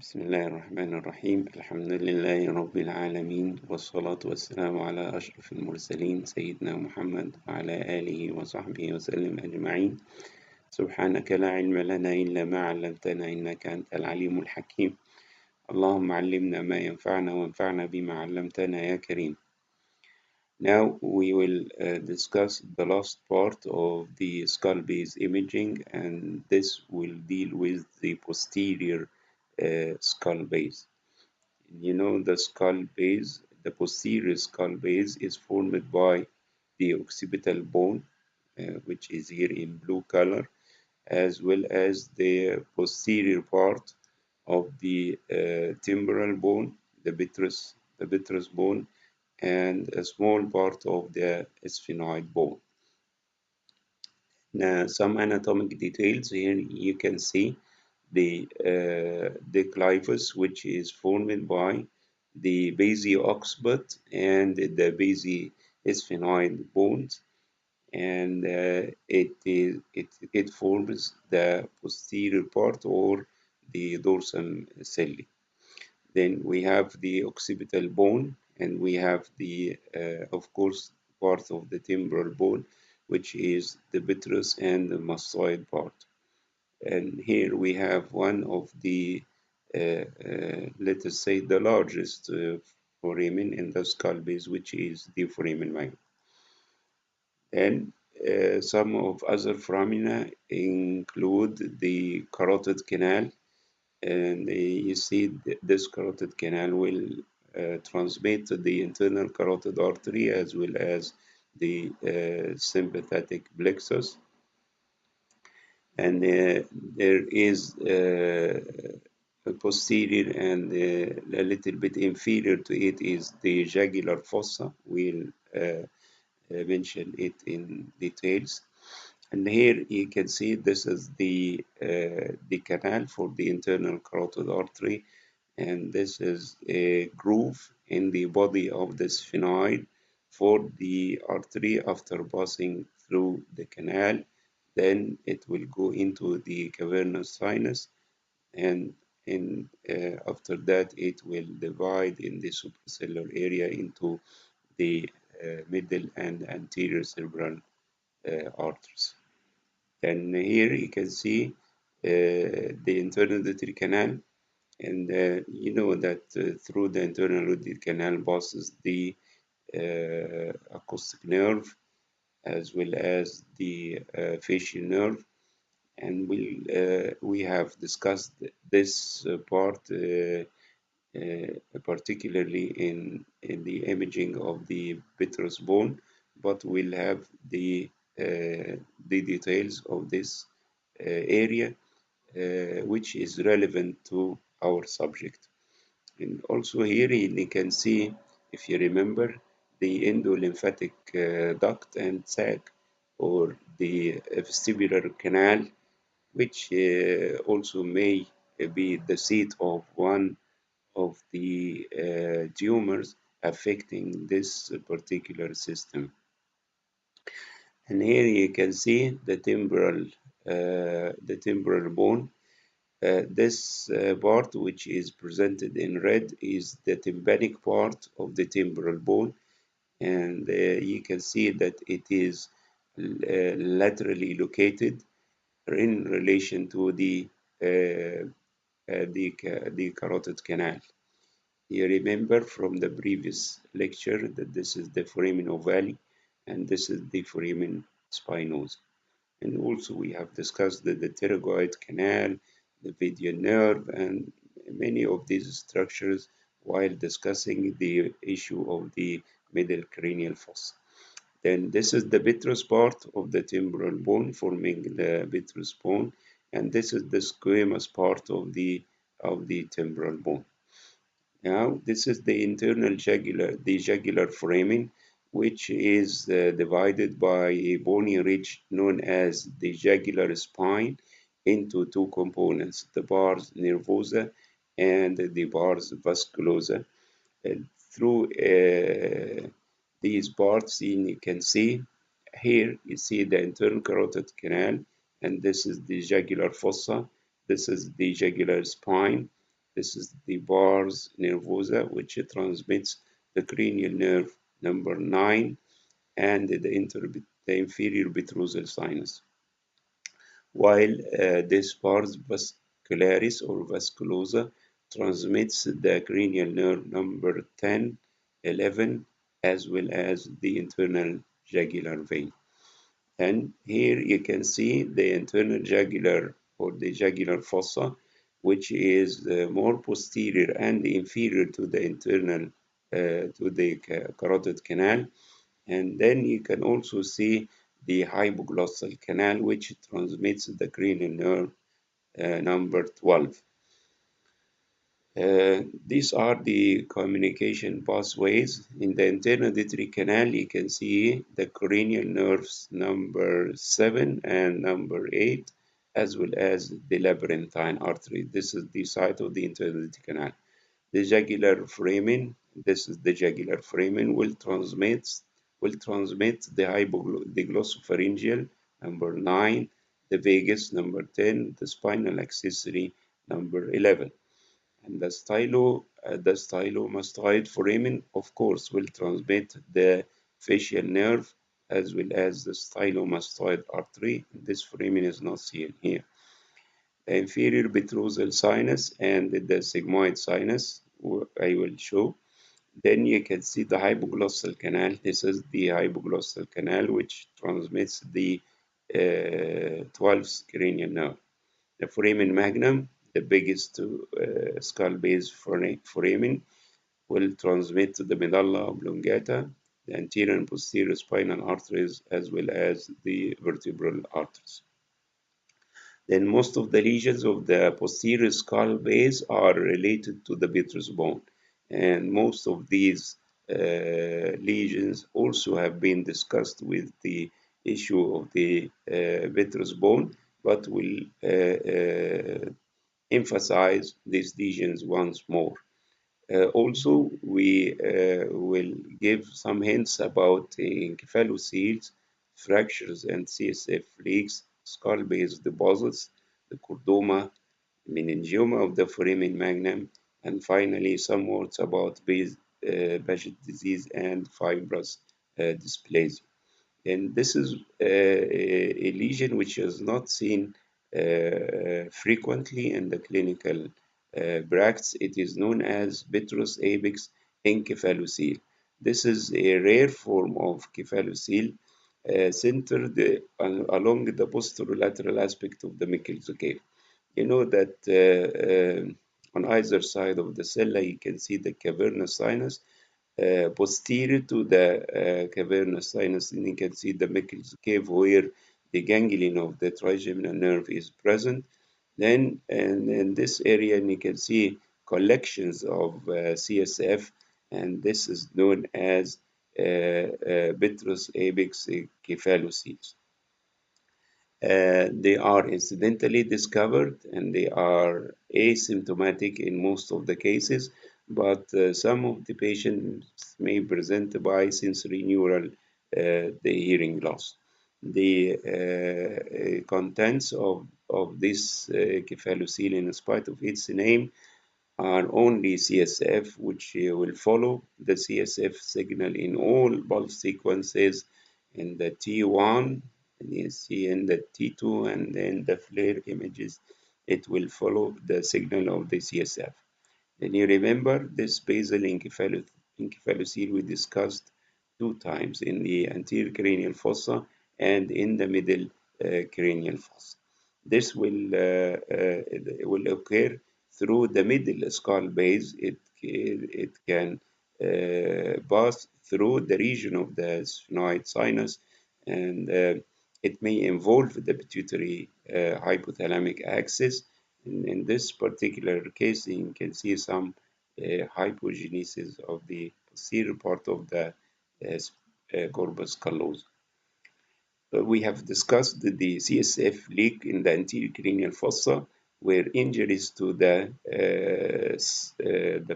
بسم الله الرحمن الرحيم الحمد لله رب العالمين والصلاة والسلام على أشرف المرسلين سيدنا محمد وعلى آله وصحبه وسلم أجمعين. سبحانك لا علم لنا إلا ما علمتنا إنك أنت العليم الحكيم. اللهم علمنا ما ينفعنا وانفعنا بما علمتنا يا كريم. Now we will discuss the last part of the skull base imaging, and this will deal with the posterior skull base. You know, the skull base, the posterior skull base is formed by the occipital bone, which is here in blue color, as well as the posterior part of the temporal bone, the petrous bone, and a small part of the sphenoid bone. Now, some anatomic details here you can see the clivus, which is formed by the basio-occiput and the basi-sphenoid bones, and it forms the posterior part or the dorsum celli. Then we have the occipital bone, and we have the, of course, part of the temporal bone, which is the petrous and the mastoid part. And here we have one of the, let us say, the largest foramen in the skull base, which is the foramen magnum. And some of other foramina include the carotid canal, and you see this carotid canal will transmit to the internal carotid artery as well as the sympathetic plexus. And there is a posterior and a little bit inferior to it is the jugular fossa. We'll mention it in details. And here you can see this is the canal for the internal carotid artery, and this is a groove in the body of the sphenoid for the artery. After passing through the canal, then it will go into the cavernous sinus, and after that it will divide in the suprasellar area into the middle and anterior cerebral arteries. And here you can see the internal auditory canal, and you know that through the internal auditory canal passes the acoustic nerve as well as the facial nerve, and we have discussed this part particularly in the imaging of the petrous bone, but we'll have the details of this area which is relevant to our subject. And also here you can see, if you remember, the endolymphatic duct and sac, or the vestibular canal, which also may be the seat of one of the tumors affecting this particular system. And here you can see the temporal bone. This part, which is presented in red, is the tympanic part of the temporal bone, and you can see that it is laterally located in relation to the carotid canal. You remember from the previous lecture that this is the foramen ovale and this is the foramen spinosa. And also we have discussed the pterygoid canal, the median nerve, and many of these structures while discussing the issue of the middle cranial fossa. Then this is the petrous part of the temporal bone forming the petrous bone, and this is the squamous part of the temporal bone. Now, this is the internal jugular foramen, which is divided by a bony ridge known as the jugular spine into two components, the pars nervosa and the pars vasculosa. Through these parts, you can see here, you see the internal carotid canal, and this is the jugular fossa, this is the jugular spine, This is the pars nervosa, which transmits the cranial nerve number 9 and the inferior petrosal sinus, while this pars vascularis or vasculosa transmits the cranial nerve number 10, 11, as well as the internal jugular vein. And here you can see the internal jugular or the jugular fossa, which is more posterior and inferior to the internal to the carotid canal. And then you can also see the hypoglossal canal, which transmits the cranial nerve number 12. These are the communication pathways. In the internal auditory canal, you can see the cranial nerves number 7 and number 8, as well as the labyrinthine artery. This is the site of the internal auditory canal. The jugular foramen, this is the jugular foramen, will transmit the glossopharyngeal number 9, the vagus number 10, the spinal accessory number 11. And the stylomastoid foramen, of course, will transmit the facial nerve as well as the stylomastoid artery. This foramen is not seen here. The inferior petrosal sinus and the sigmoid sinus, I will show. Then you can see the hypoglossal canal. This is the hypoglossal canal, which transmits the 12th cranial nerve. The foramen magnum, the biggest skull base foramen, will transmit to the medulla oblongata, the anterior and posterior spinal arteries, as well as the vertebral arteries. Then most of the lesions of the posterior skull base are related to the petrous bone, and most of these lesions also have been discussed with the issue of the petrous bone, but will emphasize these lesions once more. Also, we will give some hints about encephalocele fractures and CSF leaks, skull-base deposits, the chordoma, meningioma of the foramen magnum, and finally some words about Paget disease and fibrous dysplasia. And this is a lesion which is not seen frequently in the clinical practice. It is known as petrous apex encephalocele. This is a rare form of cephalocele centered along the posterolateral aspect of the Meckel's cave. You know that on either side of the cella you can see the cavernous sinus. Posterior to the cavernous sinus, and you can see the Meckel's cave where the ganglion of the trigeminal nerve is present. Then, and in this area, you can see collections of CSF, and this is known as petrous apex cephaloceles. They are incidentally discovered and they are asymptomatic in most of the cases, but some of the patients may present by sensory neural the hearing loss. The contents of this cephalocele, in spite of its name, are only CSF, which will follow the CSF signal in all pulse sequences in the T1, and you see in the T2, and then the flare images, it will follow the signal of the CSF. Then you remember this basal encephalocele we discussed 2 times in the anterior cranial fossa and in the middle cranial fossa. This will occur through the middle skull base. It can pass through the region of the sphenoid sinus, and it may involve the pituitary hypothalamic axis. In this particular case, you can see some hypogenesis of the posterior part of the corpus callosum. We have discussed the CSF leak in the anterior cranial fossa, where injuries to the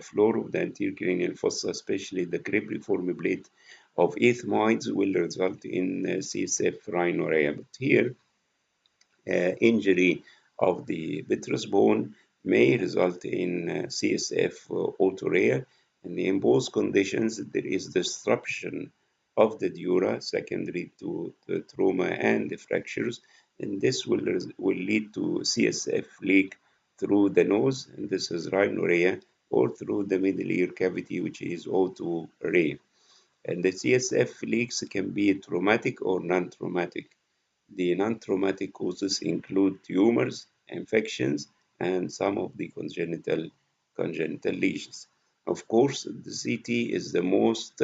floor of the anterior cranial fossa, especially the cribriform plate of ethmoids, will result in CSF rhinorrhea. But here, injury of the petrous bone may result in CSF autourea, and in both conditions there is disruption of the dura secondary to the trauma and the fractures, and this will lead to CSF leak through the nose, and this is rhinorrhea, or through the middle ear cavity, which is autourea. And the CSF leaks can be traumatic or non-traumatic. The non-traumatic causes include tumors, infections, and some of the congenital lesions. Of course, the CT is the most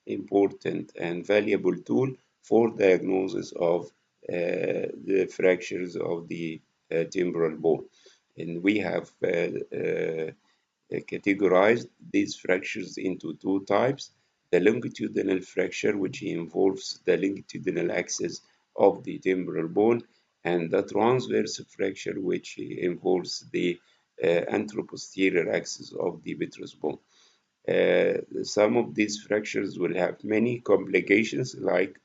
important and valuable tool for diagnosis of the fractures of the temporal bone. And we have categorized these fractures into two types: the longitudinal fracture, which involves the longitudinal axis of the temporal bone, and the transverse fracture, which involves the anteroposterior axis of the vitreous bone. Some of these fractures will have many complications, like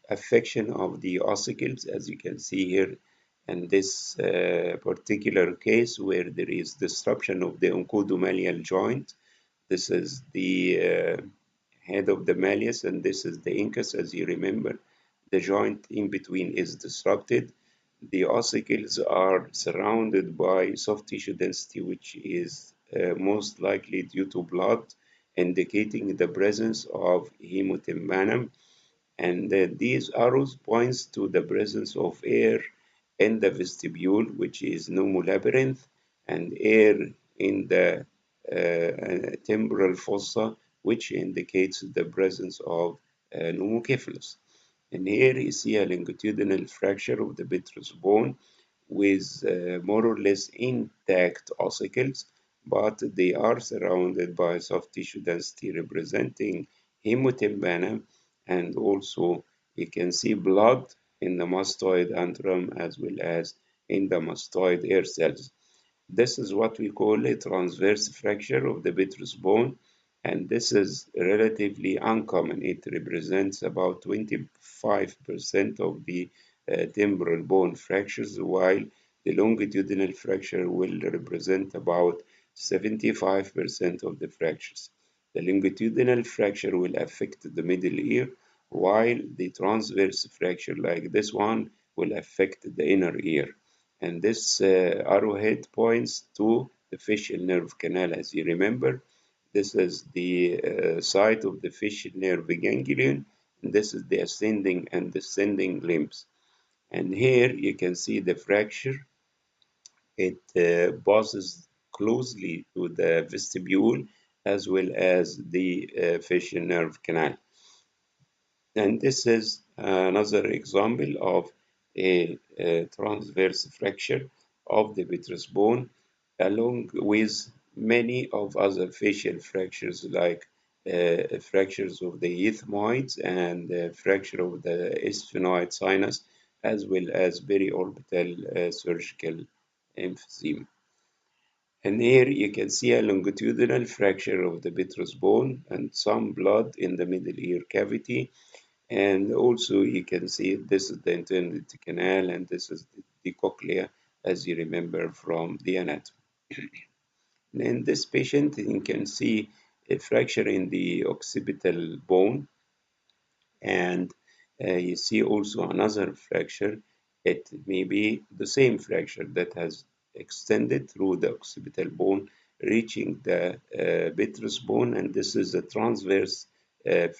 affection of the ossicles, as you can see here in this particular case, where there is disruption of the oncodomalial joint. This is the head of the malleus, and this is the incus. As you remember, the joint in between is disrupted. The ossicles are surrounded by soft tissue density, which is most likely due to blood, indicating the presence of hemotympanum, and these arrows points to the presence of air in the vestibule, which is pneumolabyrinth, and air in the temporal fossa, which indicates the presence of pneumocephalus. And here you see a longitudinal fracture of the vitreous bone with more or less intact ossicles, but they are surrounded by soft tissue density representing hemotympanum, and also you can see blood in the mastoid antrum as well as in the mastoid air cells. This is what we call a transverse fracture of the vitreous bone, and this is relatively uncommon. It represents about 25% of the temporal bone fractures, while the longitudinal fracture will represent about 75% of the fractures. The longitudinal fracture will affect the middle ear, while the transverse fracture, like this one, will affect the inner ear. And this arrowhead points to the facial nerve canal. As you remember, this is the site of the facial nerve ganglion, and this is the ascending and descending limbs. And here you can see the fracture. It passes closely to the vestibule as well as the facial nerve canal. And this is another example of a transverse fracture of the vitreous bone, along with many of other facial fractures, like fractures of the ethmoids and fracture of the sphenoid sinus, as well as periorbital surgical emphysema. And here you can see a longitudinal fracture of the vitreous bone and some blood in the middle ear cavity. And also you can see this is the internal canal, and this is the cochlea, as you remember from the anatomy. In this patient, you can see a fracture in the occipital bone, and you see also another fracture. It may be the same fracture that has extended through the occipital bone, reaching the vitreous bone, and this is a transverse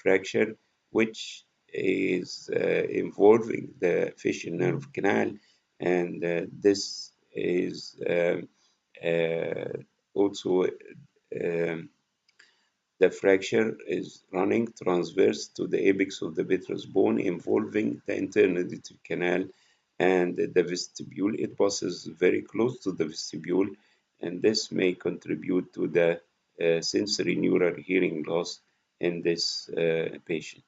fracture which is involving the facial nerve canal, and this is also um, the fracture is running transverse to the apex of the vitreous bone, involving the internal canal and the vestibule. It passes very close to the vestibule, and this may contribute to the sensory neural hearing loss in this patient.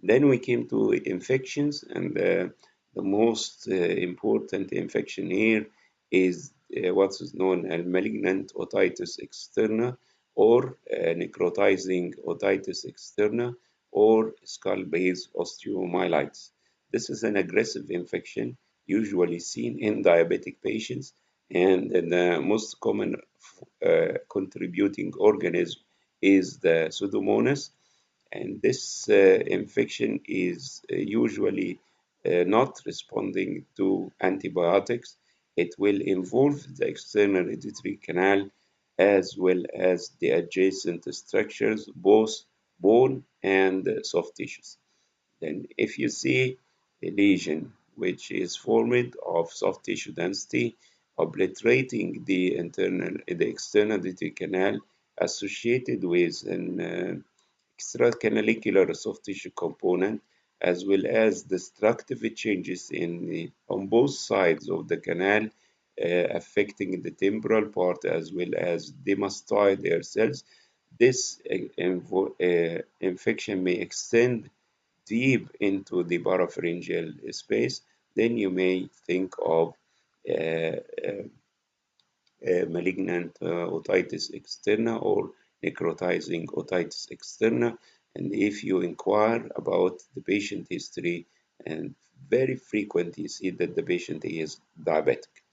Then we came to infections, and the most important infection here is what is known as malignant otitis externa, or necrotizing otitis externa, or skull base osteomyelitis. This is an aggressive infection, usually seen in diabetic patients, and the most common contributing organism is the Pseudomonas, and this infection is usually not responding to antibiotics. It will involve the external auditory canal as well as the adjacent structures, both bone and soft tissues. Then, if you see a lesion which is formed of soft tissue density obliterating the external auditory canal associated with an extracanalicular soft tissue component, as well as destructive changes on both sides of the canal, affecting the temporal part as well as the mastoid hair cells. This infection may extend deep into the parapharyngeal space. Then you may think of malignant otitis externa or necrotizing otitis externa. And if you inquire about the patient history, and very frequent you see that the patient is diabetic.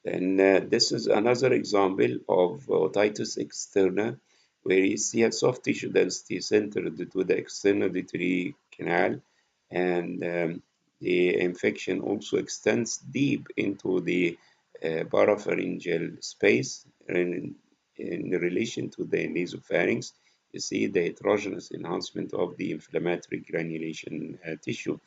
And this is another example of otitis externa, where you see a soft tissue density centered to the external auditory canal, and the infection also extends deep into the parapharyngeal space. And in relation to the nasopharynx, you see the heterogeneous enhancement of the inflammatory granulation tissue.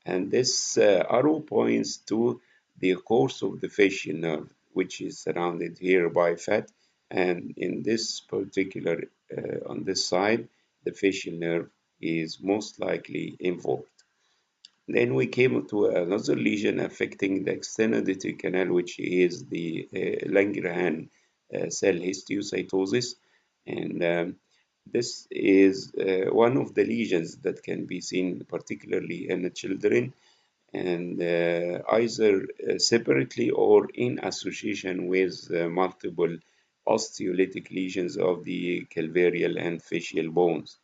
And this arrow points to the course of the facial nerve, which is surrounded here by fat. And in this particular, on this side, the facial nerve is most likely involved. Then we came to another lesion affecting the external auditory canal, which is the Langerhans cell histiocytosis. And this is one of the lesions that can be seen particularly in the children, and either separately or in association with multiple osteolytic lesions of the calvarial and facial bones.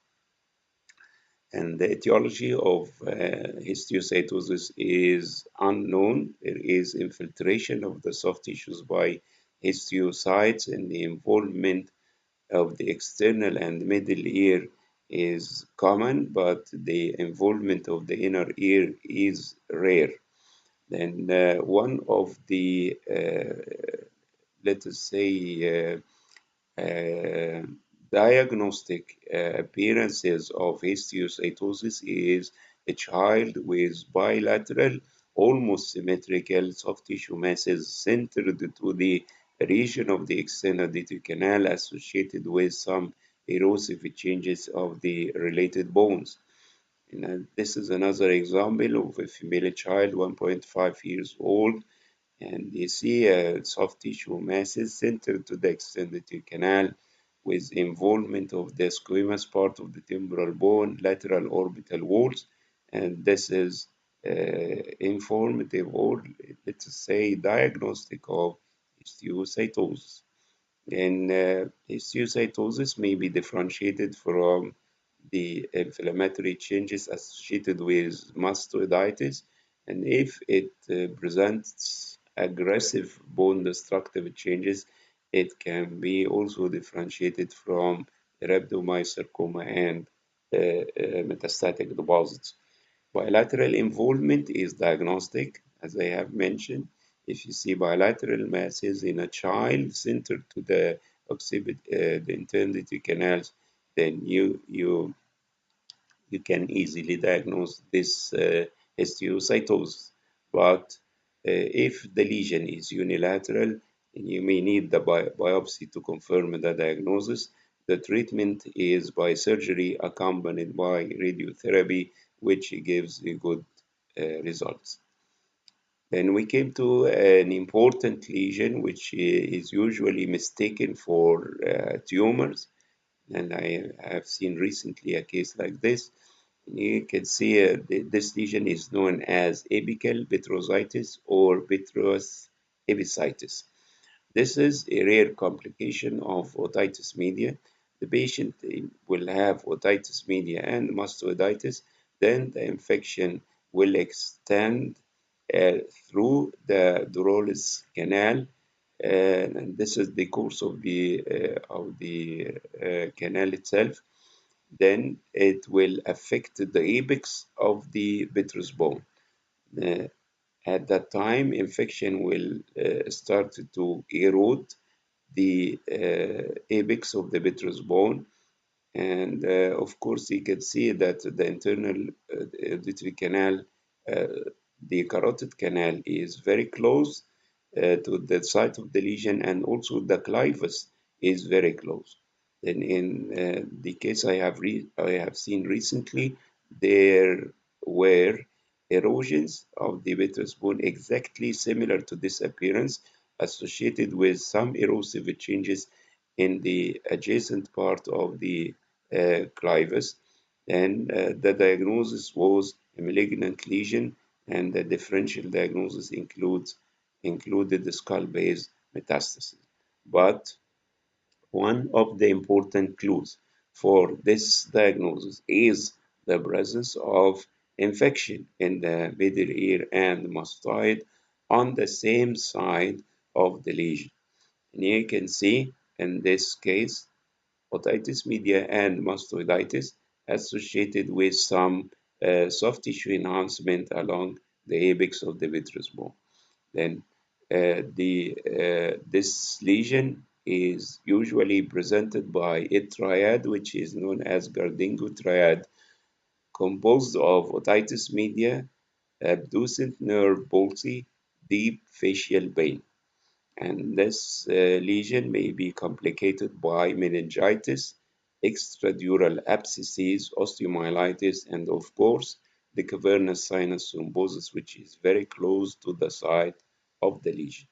And the etiology of histiocytosis is unknown. There is infiltration of the soft tissues by histiocytes, and the involvement of the external and middle ear is common, but the involvement of the inner ear is rare. Then one of the, let us say, uh, diagnostic appearances of histiocytosis is a child with bilateral, almost symmetrical soft tissue masses centered to the region of the external auditory canal associated with some erosive changes of the related bones. And this is another example of a female child, 1.5 years old, and you see soft tissue masses centered to the extended canal with involvement of the squamous part of the temporal bone, lateral orbital walls, and this is informative or let's say diagnostic of histiocytosis. And histiocytosis may be differentiated from the inflammatory changes associated with mastoiditis, and if it presents aggressive bone destructive changes, it can be also differentiated from rhabdomyosarcoma and metastatic deposits. Bilateral involvement is diagnostic, as I have mentioned. If you see bilateral masses in a child centered to the the internal canals, then you can easily diagnose this histiocytosis. But if the lesion is unilateral, you may need the biopsy to confirm the diagnosis. The treatment is by surgery accompanied by radiotherapy, which gives a good results. Then we came to an important lesion, which is usually mistaken for tumors. And I have seen recently a case like this. You can see this lesion is known as apical petrositis or petrous epicitis. This is a rare complication of otitis media. The patient will have otitis media and mastoiditis, then the infection will extend uh, through the Dolores Canal, and this is the course of the canal itself. Then it will affect the apex of the vitreous bone. Uh, at that time, infection will start to erode the apex of the vitreous bone, and of course, you can see that the internal auditory canal, uh, the carotid canal, is very close to the site of the lesion, and also the clivus is very close. Then, in the case I have seen recently, there were erosions of the vitreous bone exactly similar to this appearance, associated with some erosive changes in the adjacent part of the clivus, and the diagnosis was a malignant lesion, and the differential diagnosis included the skull base metastasis. But one of the important clues for this diagnosis is the presence of infection in the middle ear and mastoid on the same side of the lesion. And you can see in this case otitis media and mastoiditis associated with some soft tissue enhancement along the apex of the vitreous bone. Then this lesion is usually presented by a triad, which is known as Gardingo triad, composed of otitis media, abducent nerve palsy, deep facial pain. And this lesion may be complicated by meningitis, extradural abscesses, osteomyelitis, and of course, the cavernous sinus thrombosis, which is very close to the site of the lesion.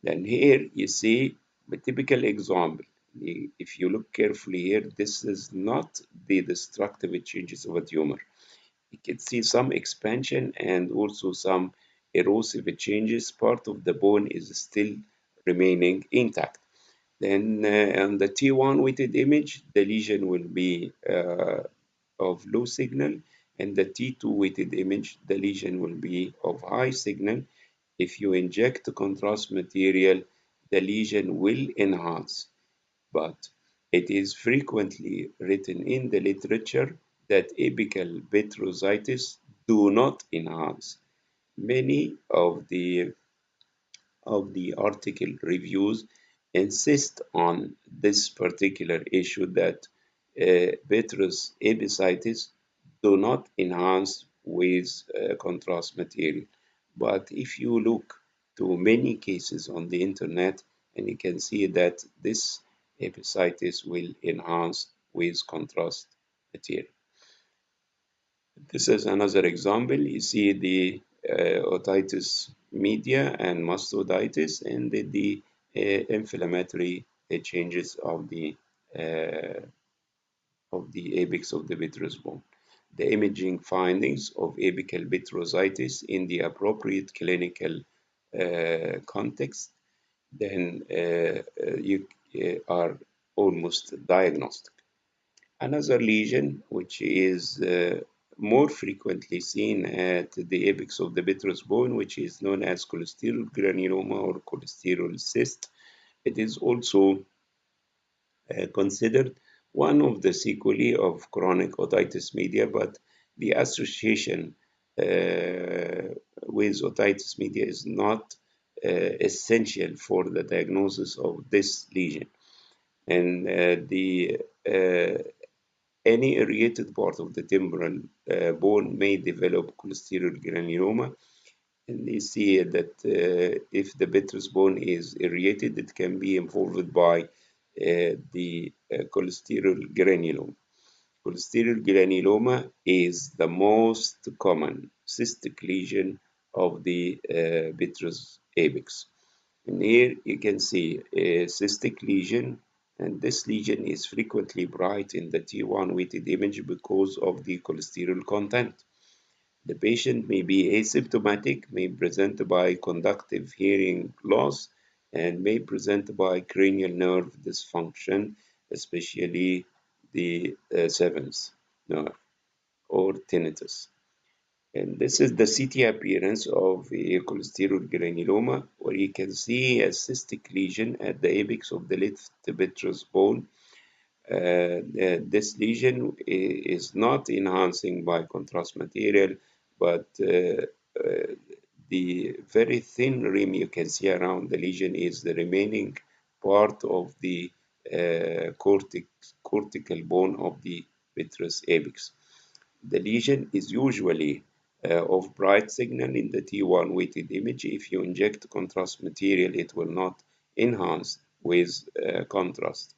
Then here you see the typical example. If you look carefully here, this is not the destructive changes of a tumor. You can see some expansion and also some erosive changes. Part of the bone is still remaining intact. Then on the T1 weighted image, the lesion will be of low signal, and the T2 weighted image, the lesion will be of high signal. If you inject contrast material, the lesion will enhance, but it is frequently written in the literature that apical vitreositis do not enhance. Many of the article reviews insist on this particular issue that vitreous apicitis do not enhance with contrast material. But if you look to many cases on the internet, and you can see that this apicitis will enhance with contrast material. This is another example. You see the otitis media and mastoiditis and the inflammatory changes of the apex of the vitreous bone. The imaging findings of apical vitreositis in the appropriate clinical context, then you are almost diagnostic. Another lesion, which is more frequently seen at the apex of the vitreous bone, which is known as cholesterol granuloma or cholesterol cyst. It is also considered one of the sequelae of chronic otitis media, but the association with otitis media is not essential for the diagnosis of this lesion. And any aerated part of the temporal bone may develop cholesterol granuloma. And you see that if the vitreous bone is aerated, it can be involved by the cholesterol granuloma. Cholesterol granuloma is the most common cystic lesion of the vitreous apex. And here you can see a cystic lesion, and this lesion is frequently bright in the T1 weighted image because of the cholesterol content. The patient may be asymptomatic, may present by conductive hearing loss, and may present by cranial nerve dysfunction, especially the seventh nerve or tinnitus. And this is the CT appearance of a cholesterol granuloma, where you can see a cystic lesion at the apex of the left petrous bone. This lesion is not enhancing by contrast material, but the very thin rim you can see around the lesion is the remaining part of the cortical bone of the petrous apex. The lesion is usually of bright signal in the T1 weighted image. If you inject contrast material, it will not enhance with contrast.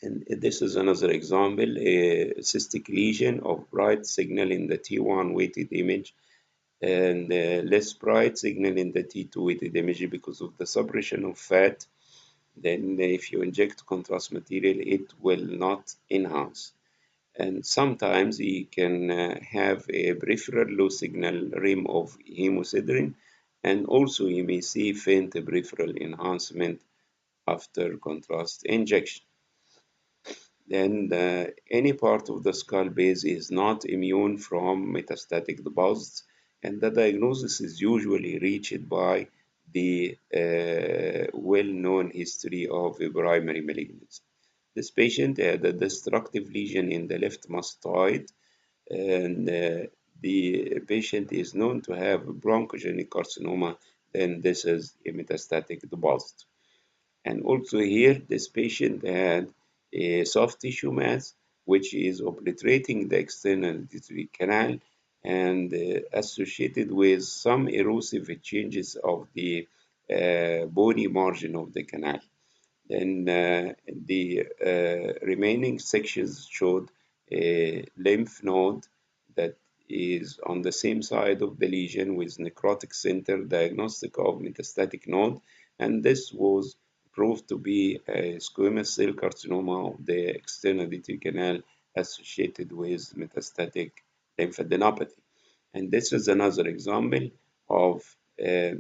And this is another example, a cystic lesion of bright signal in the T1 weighted image and less bright signal in the T2 weighted image because of the suppression of fat. Then if you inject contrast material, it will not enhance. And sometimes you can have a peripheral low signal rim of hemosiderin, and also you may see faint peripheral enhancement after contrast injection. Then any part of the skull base is not immune from metastatic deposits, and the diagnosis is usually reached by the well-known history of a primary malignancy. This patient had a destructive lesion in the left mastoid, and the patient is known to have bronchogenic carcinoma, then this is a metastatic deposit. And also here, this patient had a soft tissue mass, which is obliterating the external auditory canal and associated with some erosive changes of the bony margin of the canal. Then the remaining sections showed a lymph node that is on the same side of the lesion with necrotic center, diagnostic of metastatic node, and this was proved to be a squamous cell carcinoma of the external auditory canal associated with metastatic lymphadenopathy. And this is another example of uh,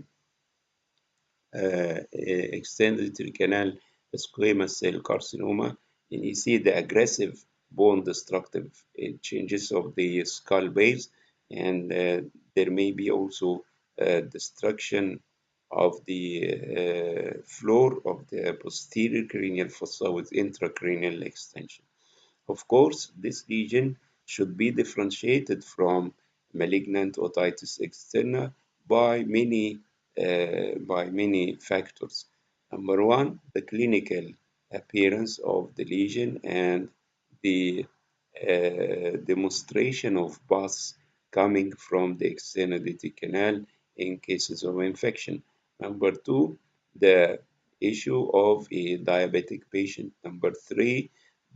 extended canal squamous cell carcinoma, and you see the aggressive bone destructive changes of the skull base, and there may be also destruction of the floor of the posterior cranial fossa with intracranial extension. Of course, this lesion should be differentiated from malignant otitis externa by many factors. Number one, the clinical appearance of the lesion and the demonstration of pus coming from the externality canal in cases of infection. Number two, the issue of a diabetic patient. Number three,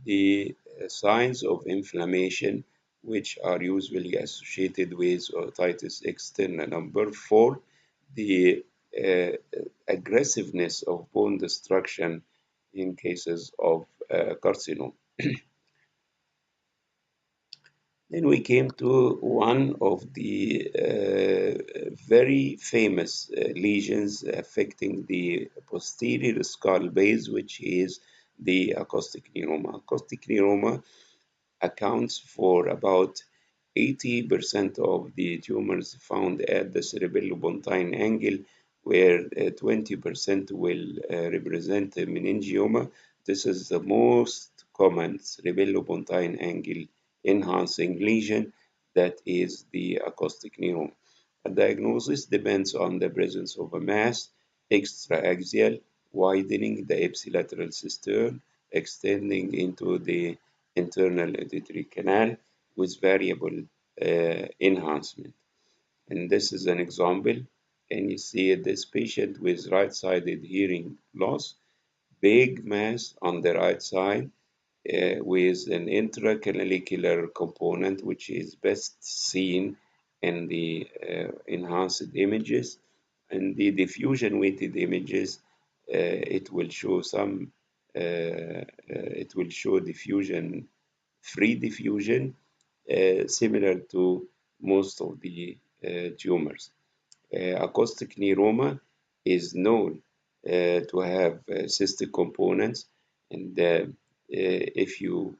the signs of inflammation, which are usually associated with otitis externa. Number four, the aggressiveness of bone destruction in cases of carcinoma. Then we came to one of the very famous lesions affecting the posterior skull base, which is the acoustic neuroma. Acoustic neuroma accounts for about 80% of the tumors found at the cerebellopontine angle, where 20% will represent a meningioma. This is the most common cerebellopontine angle enhancing lesion, that is the acoustic neuroma. A diagnosis depends on the presence of a mass, extraaxial, widening the ipsilateral cistern, extending into the internal auditory canal with variable enhancement. And this is an example. And you see this patient with right-sided hearing loss, big mass on the right side, with an intracanalicular component, which is best seen in the enhanced images. And the diffusion weighted images, it will show diffusion, free diffusion, similar to most of the tumors. Acoustic neuroma is known to have cystic components, and if you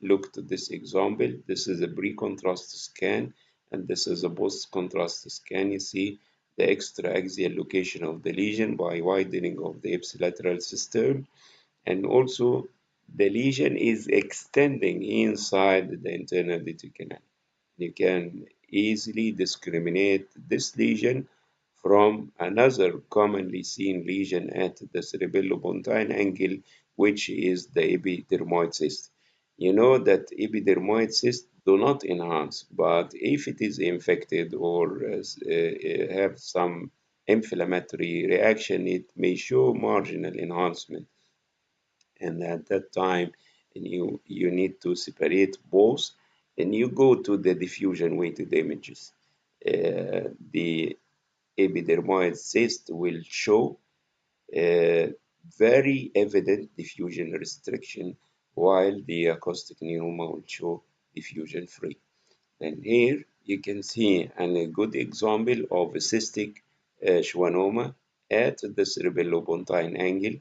look to this example. This is a pre-contrast scan, and this is a post-contrast scan. You see the extra-axial location of the lesion by widening of the ipsilateral cistern, and also the lesion is extending inside the internal DT canal. You can easily discriminate this lesion from another commonly seen lesion at the cerebellopontine angle, which is the epidermoid cyst. You know that epidermoid cysts do not enhance, but if it is infected or have some inflammatory reaction, it may show marginal enhancement. And at that time, you need to separate both, and you go to the diffusion weighted images. The epidermoid cyst will show uh, very evident diffusion restriction, while the acoustic neuroma will show diffusion free. And here you can see a good example of a cystic schwannoma at the cerebellopontine angle.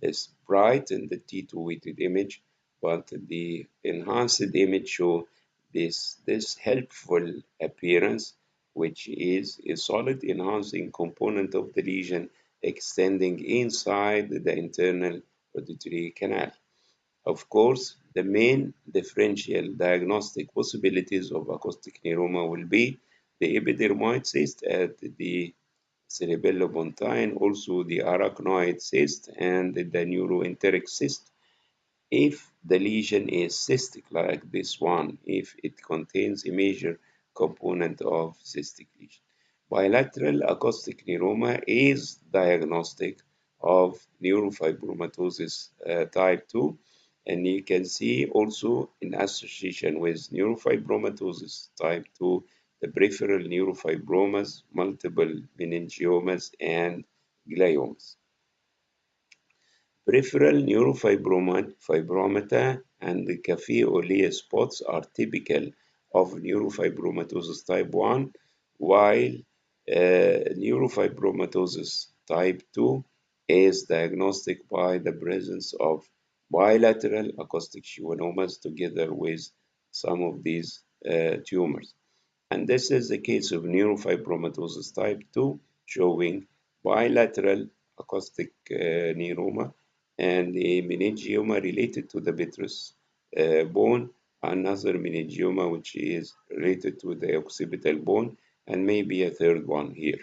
Is bright in the T2 weighted image, but the enhanced image show this helpful appearance, which is a solid enhancing component of the lesion extending inside the internal auditory canal. Of course, the main differential diagnostic possibilities of acoustic neuroma will be the epidermoid cyst at the cerebellopontine, also the arachnoid cyst and the neuroenteric cyst. If the lesion is cystic like this one, if it contains a major component of cystic lesion. Bilateral acoustic neuroma is diagnostic of neurofibromatosis type 2, and you can see also in association with neurofibromatosis type 2 the peripheral neurofibromas, multiple meningiomas, and gliomas. Peripheral neurofibromata and the cafe au lait spots are typical of neurofibromatosis type 1, while neurofibromatosis type 2 is diagnostic by the presence of bilateral acoustic schwannomas together with some of these tumors. And this is the case of neurofibromatosis type 2, showing bilateral acoustic neuroma and a meningioma related to the petrous bone, another meningioma which is related to the occipital bone, and maybe a third one here.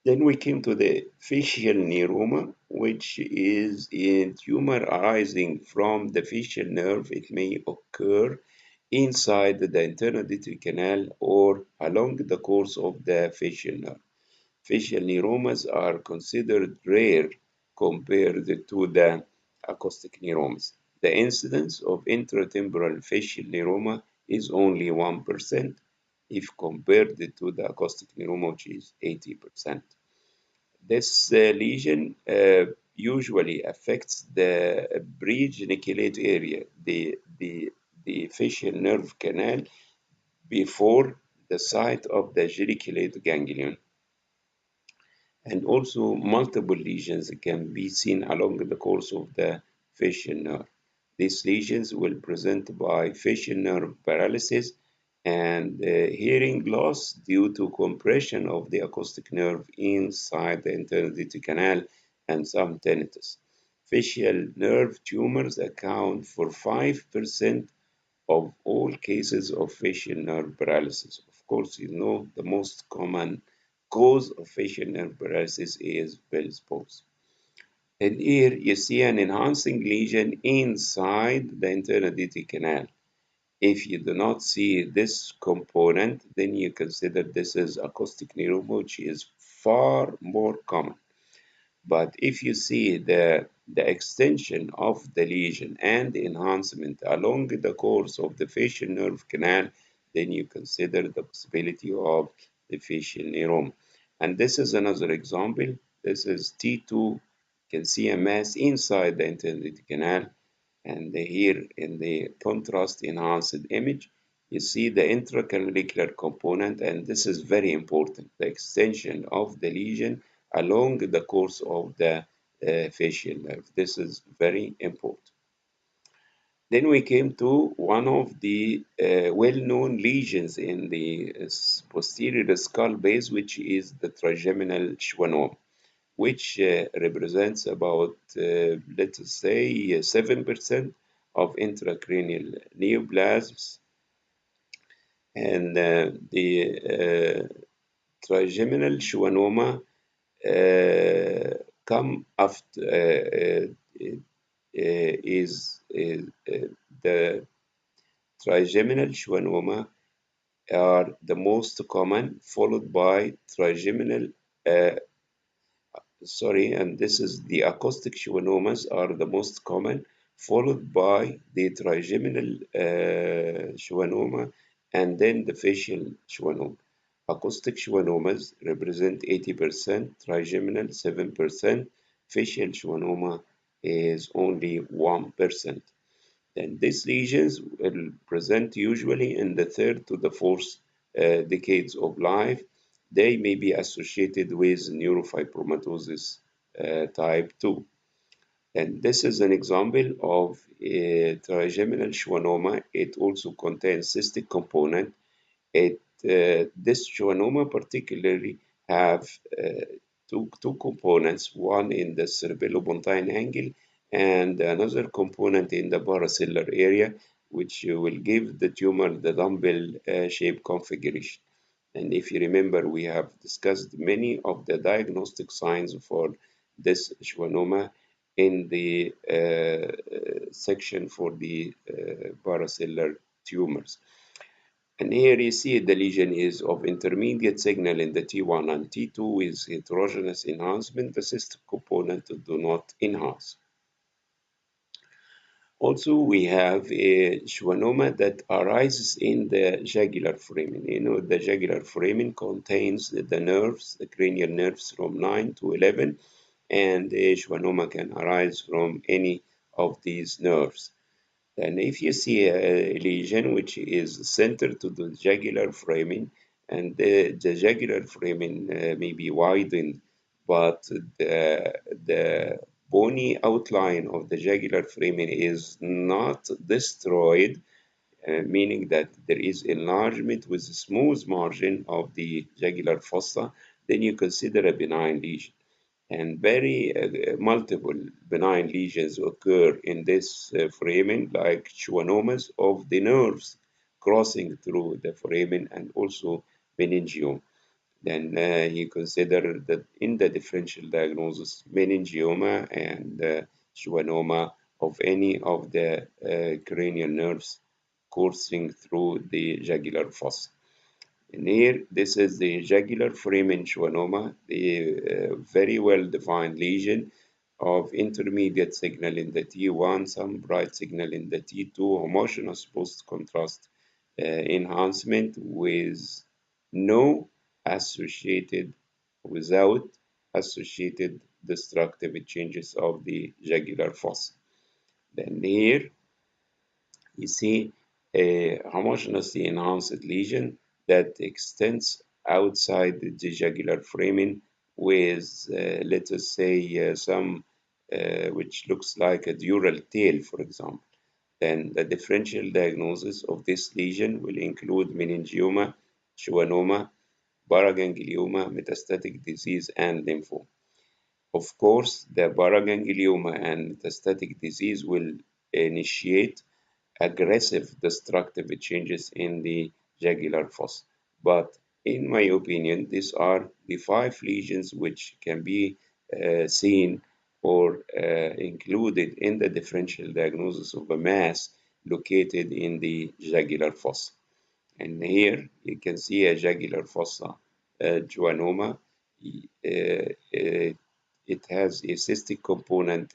Then we came to the facial neuroma, which is a tumor arising from the facial nerve. It may occur inside the internal auditory canal or along the course of the facial nerve. Facial neuromas are considered rare compared to the acoustic neuromas. The incidence of intratemporal facial neuroma is only 1% if compared to the acoustic neuroma, which is 80%. This lesion usually affects the pregeniculate area, the facial nerve canal before the site of the geniculate ganglion. And also multiple lesions can be seen along the course of the facial nerve. These lesions will present by facial nerve paralysis and hearing loss due to compression of the acoustic nerve inside the internal auditory canal and some tinnitus. Facial nerve tumors account for 5% of all cases of facial nerve paralysis. Of course, you know the most common cause of facial nerve paralysis is Bell's palsy. And here you see an enhancing lesion inside the internal auditory canal. If you do not see this component, then you consider this is acoustic neuroma, which is far more common. But if you see the extension of the lesion and the enhancement along the course of the facial nerve canal, then you consider the possibility of the facial neuroma. And this is another example. This is T2. You can see a mass inside the internal canal. And here in the contrast enhanced image, you see the intracanalicular component, and this is very important, the extension of the lesion along the course of the facial nerve. This is very important. Then we came to one of the well-known lesions in the posterior skull base, which is the trigeminal schwannoma, which represents about, let us say, 7% of intracranial neoplasms. And the trigeminal schwannoma come after the trigeminal schwannoma are the most common, followed by trigeminal, uh, and this is the acoustic schwannomas are the most common, followed by the trigeminal schwannoma, and then the facial schwannoma. Acoustic schwannomas represent 80%, trigeminal 7%, facial schwannoma is only 1%. Then these lesions will present usually in the third to the fourth decades of life. They may be associated with neurofibromatosis type 2. And this is an example of a trigeminal schwannoma. It also contains cystic component. This schwannoma particularly have two components, one in the cerebellopontine angle and another component in the paracellular area, which will give the tumor the dumbbell shape configuration. And if you remember, we have discussed many of the diagnostic signs for this schwannoma in the section for the paracellular tumors. And here you see the lesion is of intermediate signal in the T1 and T2 with heterogeneous enhancement. The cystic component do not enhance. Also, we have a schwannoma that arises in the jugular foramen. You know, the jugular foramen contains the nerves, the cranial nerves from 9 to 11, and a schwannoma can arise from any of these nerves. And if you see a lesion which is centered to the jugular foramen, and the jugular foramen may be widened, but the bony outline of the jugular foramen is not destroyed, meaning that there is enlargement with a smooth margin of the jugular fossa, then you consider a benign lesion. And very multiple benign lesions occur in this foramen, like schwannomas of the nerves crossing through the foramen, and also meningioma. Then you consider that in the differential diagnosis, meningioma and schwannoma of any of the cranial nerves coursing through the jugular fossa. And here, this is the jugular foramen schwannoma, the very well-defined lesion of intermediate signal in the T1, some bright signal in the T2, homogeneous post-contrast enhancement with no associated, without associated destructive changes of the jugular fossa. Then here, you see a homogeneously enhanced lesion that extends outside the jugular foramen with, let us say, some which looks like a dural tail, for example. Then the differential diagnosis of this lesion will include meningioma, schwannoma, paraganglioma, metastatic disease, and lymphoma. Of course, the paraganglioma and metastatic disease will initiate aggressive destructive changes in the jugular fossa. But in my opinion, these are the 5 lesions which can be seen or included in the differential diagnosis of a mass located in the jugular fossa. And here you can see a jugular fossa schwannoma. It has a cystic component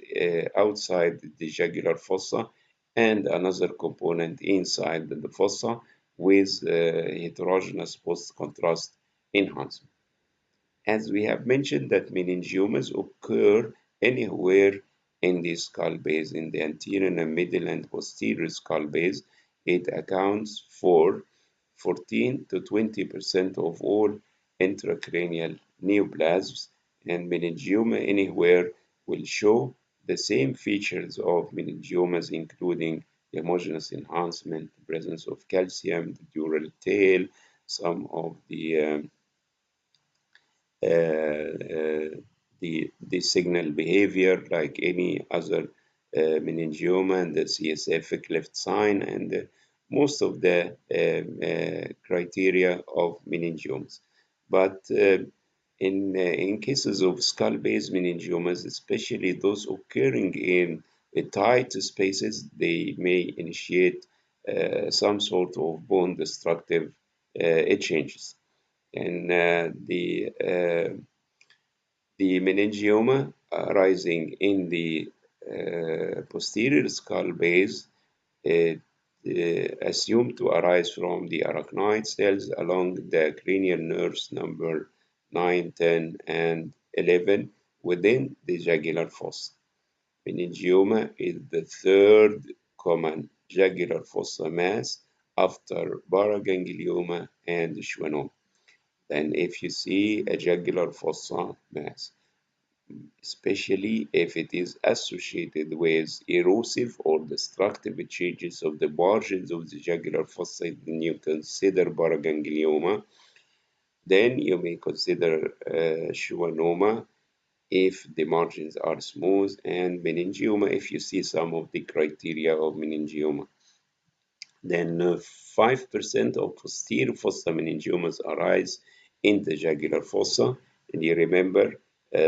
outside the jugular fossa and another component inside the fossa with heterogeneous post-contrast enhancement. As we have mentioned that meningiomas occur anywhere in the skull base, in the anterior and middle and posterior skull base, it accounts for 14 to 20% of all intracranial neoplasms, and meningioma anywhere will show the same features of meningiomas, including homogeneous enhancement, presence of calcium, the dural tail, some of uh, the signal behavior like any other meningioma and the CSF cleft sign and most of the criteria of meningiomas. But in cases of skull-based meningiomas, especially those occurring in tight spaces, they may initiate some sort of bone destructive changes. And the meningioma arising in the posterior skull base uh, assumed to arise from the arachnoid cells along the cranial nerves number 9, 10, and 11 within the jugular fossa. Meningioma is the third common jugular fossa mass after paraganglioma and schwannoma. Then if you see a jugular fossa mass, especially if it is associated with erosive or destructive changes of the margins of the jugular fossa, then you consider paraganglioma. Then you may consider schwannoma if the margins are smooth, and meningioma if you see some of the criteria of meningioma. Then 5% of posterior fossa meningiomas arise in the jugular fossa. And you remember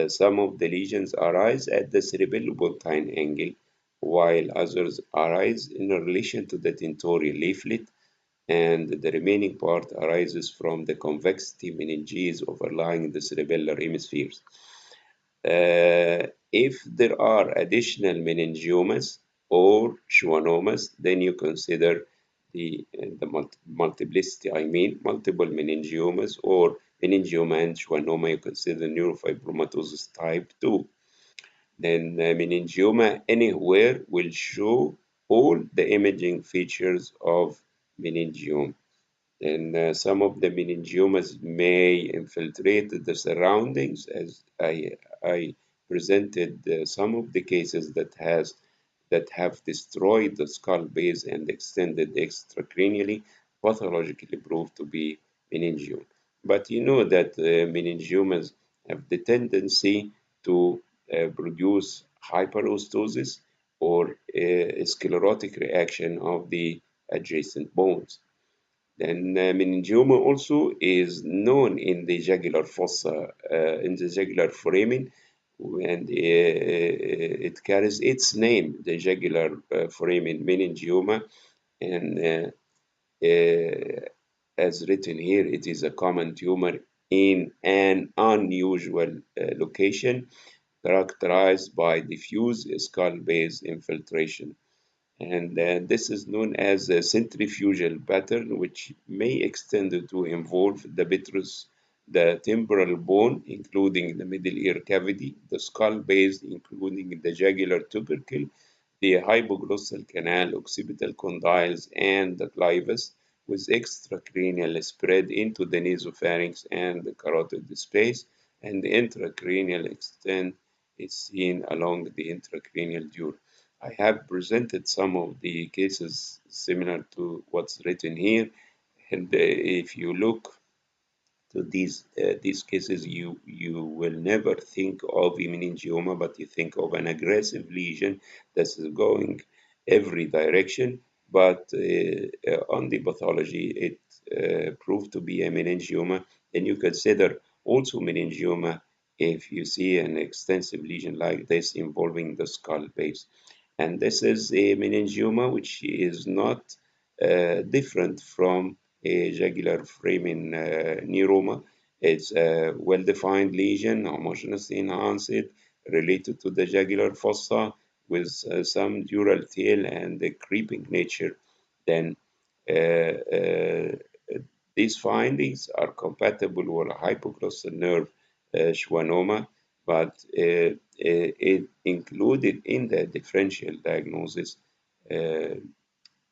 some of the lesions arise at the cerebellopontine angle, while others arise in relation to the tentorial leaflet, and the remaining part arises from the convexity meninges overlying the cerebellar hemispheres. If there are additional meningiomas or schwannomas, then you consider the multiplicity, I mean multiple meningiomas or meningioma and schwannoma, you consider neurofibromatosis type 2. Then meningioma anywhere will show all the imaging features of meningioma. And some of the meningiomas may infiltrate the surroundings, as I presented some of the cases that have destroyed the skull base and extended extracranially, pathologically proved to be meningioma. But you know that meningiomas have the tendency to produce hyperostosis or a sclerotic reaction of the adjacent bones. Then meningioma also is known in the jugular fossa, in the jugular foramen, and it carries its name, the jugular foramen meningioma. And as written here, it is a common tumor in an unusual location characterized by diffuse skull base infiltration. And this is known as a centrifugal pattern, which may extend to involve the petrous, the temporal bone, including the middle ear cavity, the skull base, including the jugular tubercle, the hypoglossal canal, occipital condyles, and the clivus, with extracranial spread into the nasopharynx and the carotid space, and the intracranial extent is seen along the intracranial dura. I have presented some of the cases similar to what's written here, and if you look to these cases, you will never think of a meningioma, but you think of an aggressive lesion that is going every direction. But on the pathology, it proved to be a meningioma, and you consider also meningioma if you see an extensive lesion like this involving the skull base. And this is a meningioma which is not different from a jugular foramen neuroma. It's a well-defined lesion, homogeneously enhanced, related to the jugular fossa with some dural tail and a creeping nature. Then uh, these findings are compatible with a hypoglossal nerve schwannoma, but it included in the differential diagnosis uh,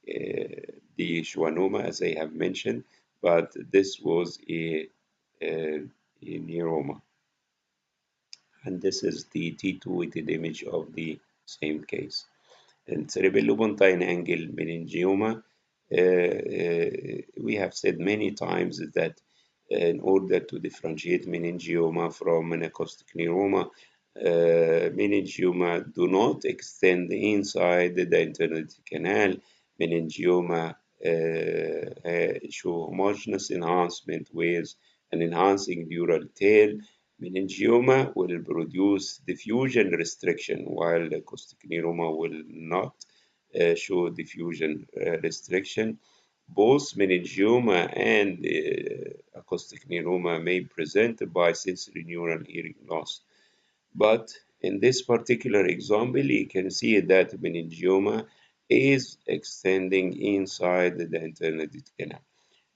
the schwannoma, as I have mentioned, but this was a neuroma. And this is the T2 weighted image of the same case. And cerebellopontine angle meningioma, we have said many times that in order to differentiate meningioma from acoustic neuroma, meningioma do not extend inside the internal canal. Meningioma show homogeneous enhancement with an enhancing dural tail. Meningioma will produce diffusion restriction, while acoustic neuroma will not show diffusion restriction. Both meningioma and acoustic neuroma may present by sensory neural hearing loss. But in this particular example, you can see that meningioma is extending inside the internal canal.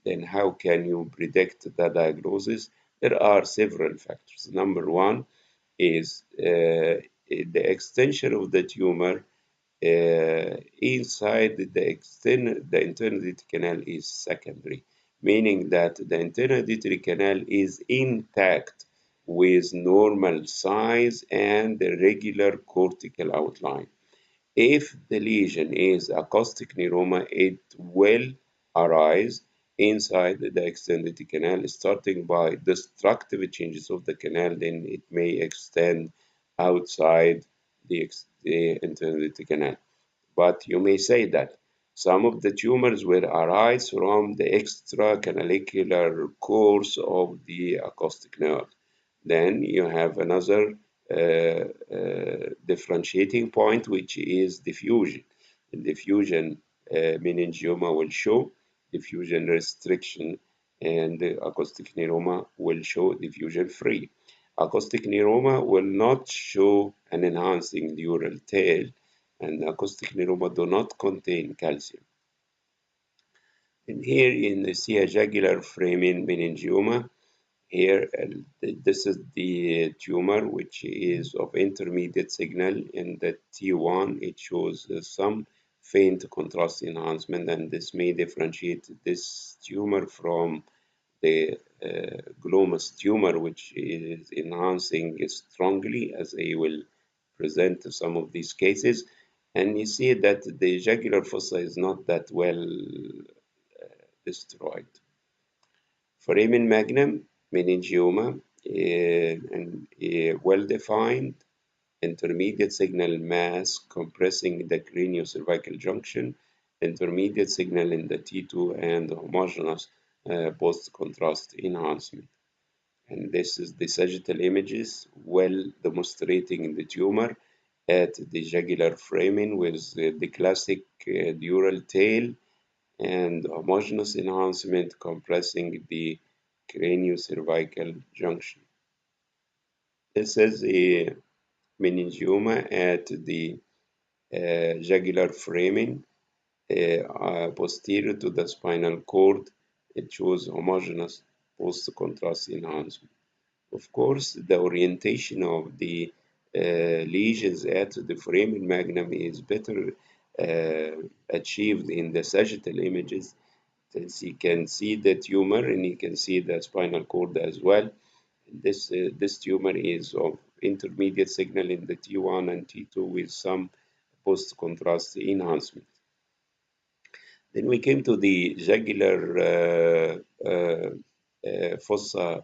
Then how can you predict the diagnosis? There are several factors. Number one is the extension of the tumor inside the internal canal is secondary, meaning that the internal canal is intact with normal size and the regular cortical outline. If the lesion is acoustic neuroma, it will arise inside the extended canal, starting by destructive changes of the canal, then it may extend outside the internal canal. But you may say that some of the tumors will arise from the extracanalicular course of the acoustic nerve. Then you have another differentiating point, which is diffusion. In diffusion, meningioma will show diffusion restriction, and acoustic neuroma will show diffusion free. Acoustic neuroma will not show an enhancing dural tail, and acoustic neuroma do not contain calcium. And here in the see a jugular framing meningioma, here, this is the tumor, which is of intermediate signal in the T1. It shows some faint contrast enhancement, and this may differentiate this tumor from the glomus tumor, which is enhancing strongly, as I will present some of these cases. And you see that the jugular fossa is not that well destroyed. Foramen magnum meningioma, and a well-defined intermediate signal mass compressing the craniocervical junction, intermediate signal in the T2, and homogeneous post-contrast enhancement. And this is the sagittal images, well demonstrating the tumor at the jugular framing with the classic dural tail and homogeneous enhancement compressing the craniocervical junction. This is a meningioma at the jugular framing posterior to the spinal cord. It shows homogeneous post-contrast enhancement. Of course, the orientation of the lesions at the foramen magnum is better achieved in the sagittal images, since you can see the tumor and you can see the spinal cord as well. This tumor is of intermediate signal in the T1 and T2 with some post-contrast enhancement. Then we came to the jugular fossa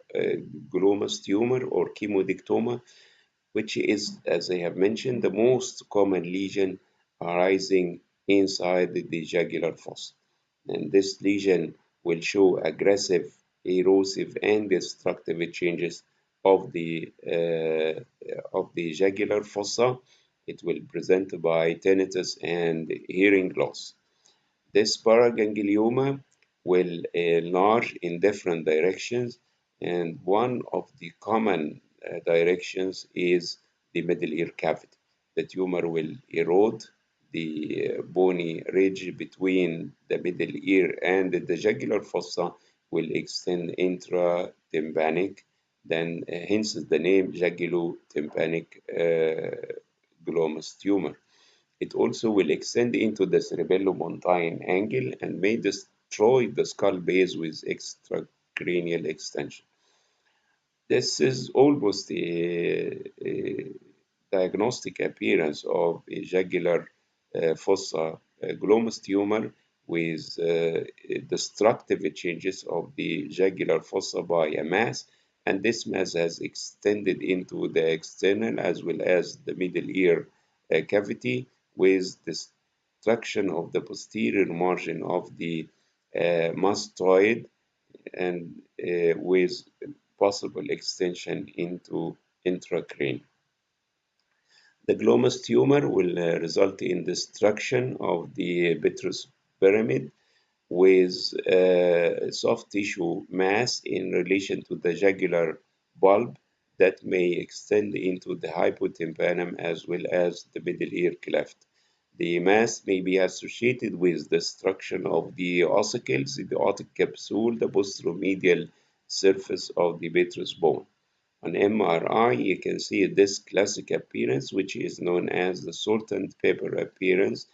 glomus tumor or chemodictoma, which is, as I have mentioned, the most common lesion arising inside the jugular fossa. And this lesion will show aggressive, erosive, and destructive changes of the jugular fossa. It will present by tinnitus and hearing loss. This paraganglioma will enlarge in different directions, and one of the common directions is the middle ear cavity. The tumor will erode the bony ridge between the middle ear and the jugular fossa will extend intratympanic, then hence the name jugulotympanic glomus tumor. It also will extend into the cerebellopontine angle and may destroy the skull base with extracranial extension. This is almost a diagnostic appearance of a jugular fossa glomus tumor with destructive changes of the jugular fossa by a mass, and this mass has extended into the external as well as the middle ear cavity with destruction of the posterior margin of the mastoid and with possible extension into intracranial. The glomus tumor will result in destruction of the vitreous pyramid with soft tissue mass in relation to the jugular bulb that may extend into the hypotympanum as well as the middle ear cleft. The mass may be associated with destruction of the ossicles, the otic capsule, the posteromedial surface of the vitreous bone. On MRI, you can see this classic appearance, which is known as the salt and pepper appearance,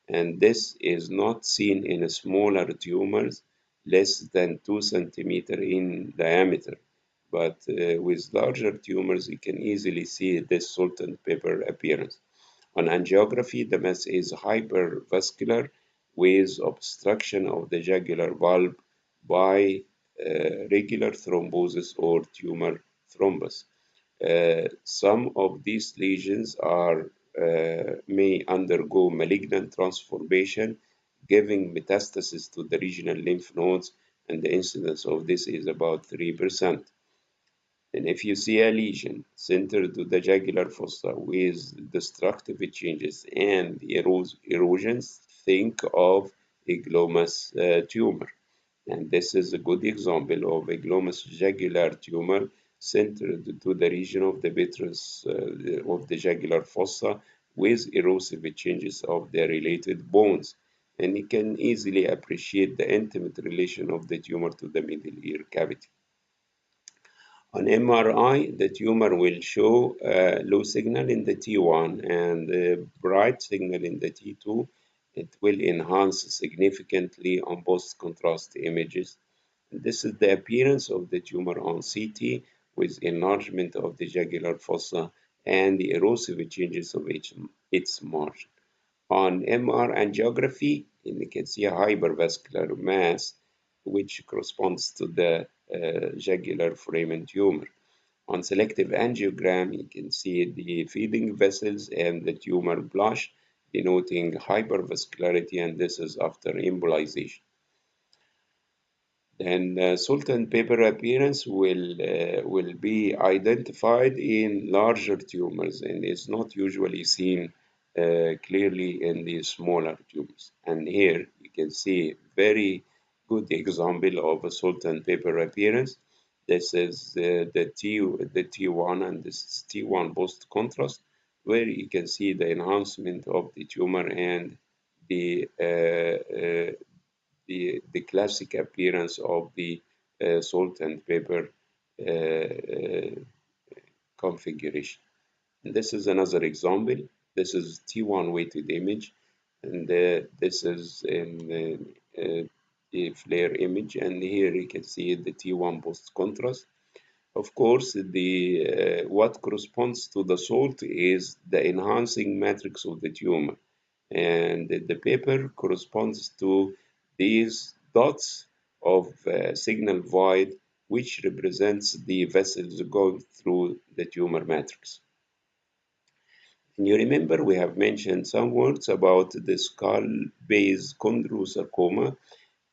and this is not seen in smaller tumors less than 2 centimeters in diameter. But with larger tumors, you can easily see this salt and pepper appearance. On angiography, the mass is hypervascular with obstruction of the jugular bulb by regular thrombosis or tumor thrombus. Some of these lesions may undergo malignant transformation, giving metastasis to the regional lymph nodes, and the incidence of this is about 3%. And if you see a lesion centered to the jugular fossa with destructive changes and erosions, think of a glomus tumor. And this is a good example of a glomus jugular tumor centered to the region of the vitreous of the jugular fossa with erosive changes of the related bones. And you can easily appreciate the intimate relation of the tumor to the middle ear cavity. On MRI, the tumor will show low signal in the T1 and bright signal in the T2. It will enhance significantly on both contrast images. This is the appearance of the tumor on CT with enlargement of the jugular fossa and the erosive changes of its margin. On MR angiography, you can see a hypervascular mass which corresponds to the jugular foramen tumor. On selective angiogram, you can see the feeding vessels and the tumor blush, denoting hypervascularity, and this is after embolization. Then salt and pepper appearance will be identified in larger tumors and is not usually seen clearly in the smaller tumors. And here you can see very good example of a salt and pepper appearance. This is the T1 and this is T1 post contrast, where you can see the enhancement of the tumor and the the classic appearance of the salt and pepper configuration. And this is another example. This is T1 weighted image, and this is a flare image, and here you can see the T1 post contrast. Of course, the what corresponds to the salt is the enhancing matrix of the tumor, and the paper corresponds to these dots of signal void, which represents the vessels going through the tumor matrix. And you remember we have mentioned some words about the skull-base chondrosarcoma,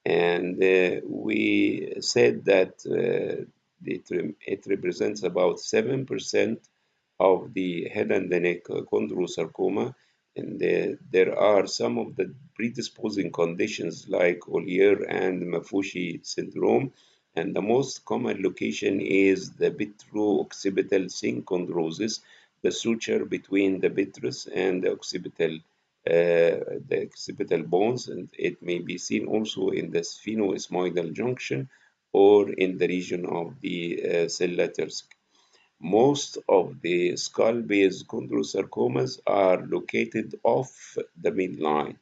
and we said that it represents about 7% of the head and the neck chondrosarcoma, and there are some of the predisposing conditions like Ollier and Maffucci syndrome, and the most common location is the vitro-occipital synchondrosis, the suture between the vitreous and the occipital bones, and it may be seen also in the sphenoethmoidal junction or in the region of the sella turcica. Most of the skull-base chondrosarcomas are located off the midline,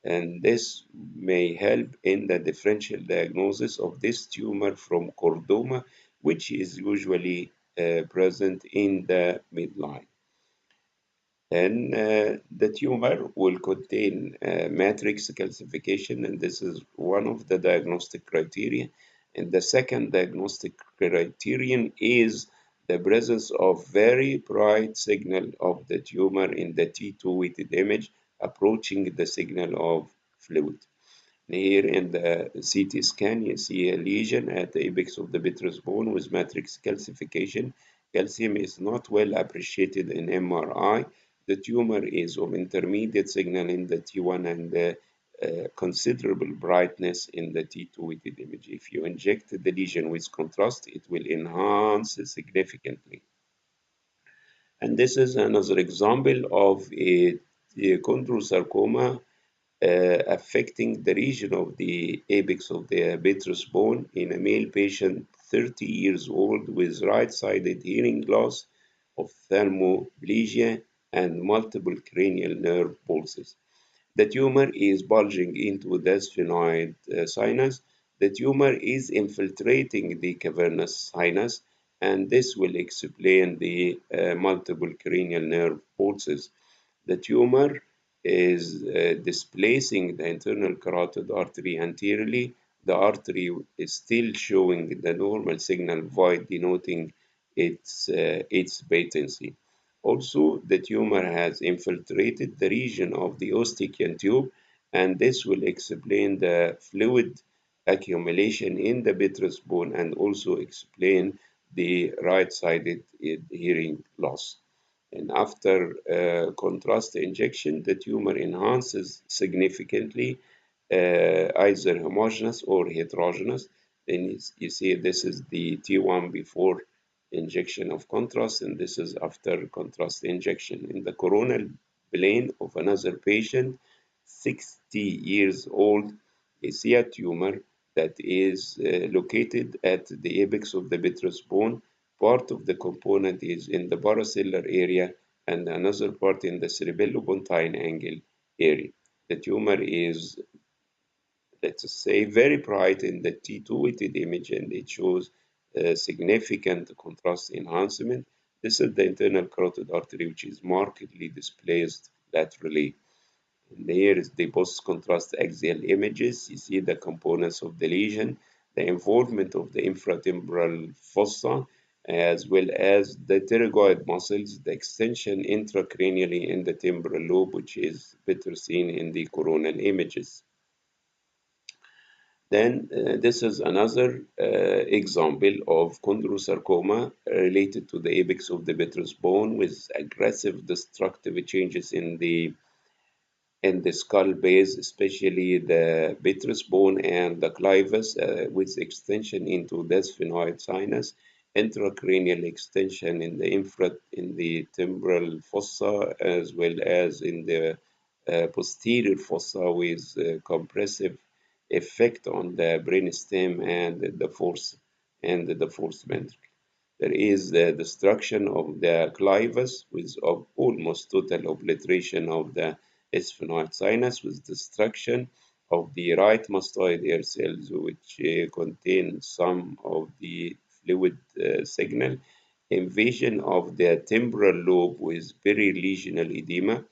and this may help in the differential diagnosis of this tumor from chordoma, which is usually present in the midline. And the tumor will contain matrix calcification, and this is one of the diagnostic criteria. And the second diagnostic criterion is the presence of very bright signal of the tumor in the T2 weighted image approaching the signal of fluid. Here in the CT scan, you see a lesion at the apex of the vitreous bone with matrix calcification. Calcium is not well appreciated in MRI. The tumor is of intermediate signal in the T1 and the considerable brightness in the T2 weighted image. If you inject the lesion with contrast, it will enhance significantly. And this is another example of a chondrosarcoma affecting the region of the apex of the vitreous bone in a male patient 30 years old with right-sided hearing loss, ophthalmoplegia, and multiple cranial nerve pulses. The tumor is bulging into the sphenoid sinus. The tumor is infiltrating the cavernous sinus, and this will explain the multiple cranial nerve pulses. The tumor is displacing the internal carotid artery anteriorly. The artery is still showing the normal signal void, denoting its patency. Also, the tumor has infiltrated the region of the Eustachian tube, and this will explain the fluid accumulation in the vitreous bone and also explain the right-sided hearing loss. And after contrast injection, the tumor enhances significantly, either homogeneous or heterogeneous. Then you see this is the T1 before injection of contrast, and this is after contrast injection. In the coronal plane of another patient, 60 years old, you see a tumor that is located at the apex of the vitreous bone. Part of the component is in the paracellular area and another part in the cerebellopontine angle area. The tumor is, let's say, very bright in the T2 weighted image, and it shows significant contrast enhancement. This is the internal carotid artery, which is markedly displaced laterally. And here is the post-contrast axial images. You see the components of the lesion, the involvement of the infratemporal fossa, as well as the pterygoid muscles, the extension intracranially in the temporal lobe, which is better seen in the coronal images. Then this is another example of chondrosarcoma related to the apex of the vitreous bone with aggressive destructive changes in the skull base, especially the vitreous bone and the clivus, with extension into the sphenoid sinus, intracranial extension in the temporal fossa, as well as in the posterior fossa, with compressive effect on the brainstem and the fourth ventricle. There is the destruction of the clivus with almost total obliteration of the sphenoid sinus with destruction of the right mastoid hair cells, which contain some of the fluid signal, invasion of the temporal lobe with perilesional edema.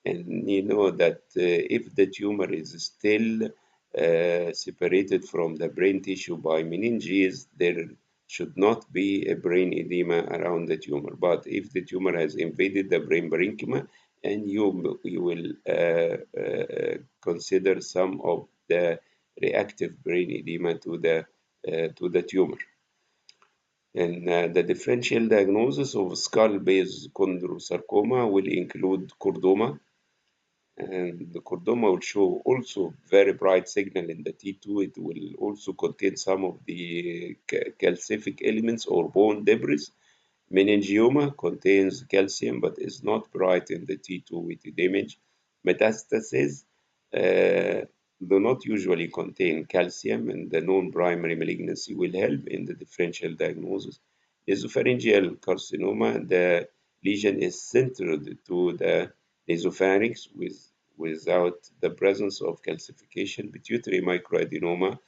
And you know that if the tumor is still separated from the brain tissue by meninges, there should not be a brain edema around the tumor. But if the tumor has invaded the brain parenchyma, and you will consider some of the reactive brain edema to the tumor. And the differential diagnosis of skull-based chondrosarcoma will include chordoma, and the chordoma will show also very bright signal in the T2. It will also contain some of the calcific elements or bone debris. Meningioma contains calcium but is not bright in the T2 weighted image. Metastases do not usually contain calcium, and the non-primary malignancy will help in the differential diagnosis. Nasopharyngeal carcinoma, the lesion is centered to the nasopharynx without the presence of calcification. Pituitary microadenoma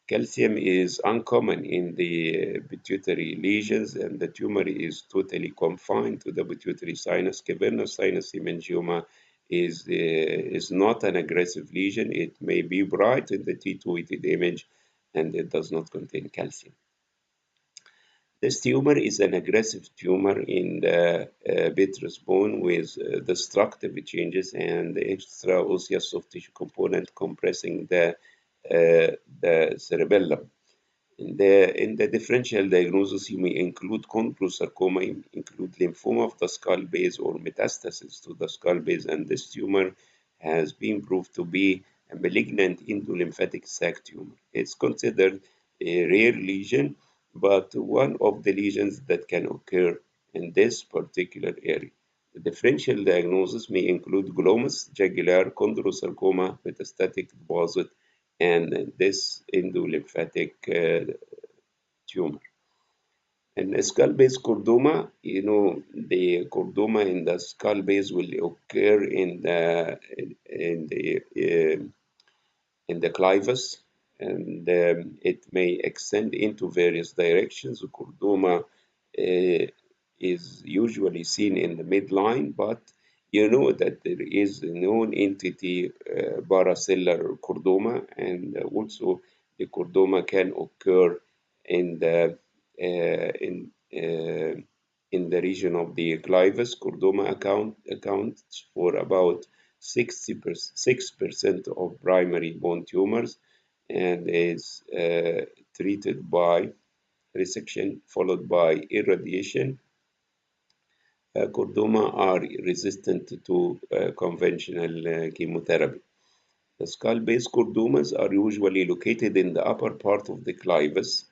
Calcium is uncommon in the pituitary lesions, and the tumor is totally confined to the pituitary sinus. Cavernous sinus hemangioma is not an aggressive lesion. It may be bright in the T2 weighted image, and it does not contain calcium. This tumor is an aggressive tumor in the vitreous bone with destructive changes and the extraosseous soft tissue component compressing the cerebellum. In the differential diagnosis, you may include chondrosarcoma, include lymphoma of the skull base or metastasis to the skull base, and this tumor has been proved to be a malignant endolymphatic sac tumor. It's considered a rare lesion, but one of the lesions that can occur in this particular area. The differential diagnosis may include glomus, jugular, chondrosarcoma, metastatic deposit, and this endolymphatic tumor. And skull base chordoma, the chordoma in the skull base will occur in the clivus, and it may extend into various directions. The chordoma is usually seen in the midline, but you know that there is a known entity, paracellular chordoma, and also the chordoma can occur in the in the region of the clivus. Chordoma accounts for about 6% of primary bone tumors and is treated by resection followed by irradiation. Chordoma are resistant to conventional chemotherapy. The skull-base chordomas are usually located in the upper part of the clivus,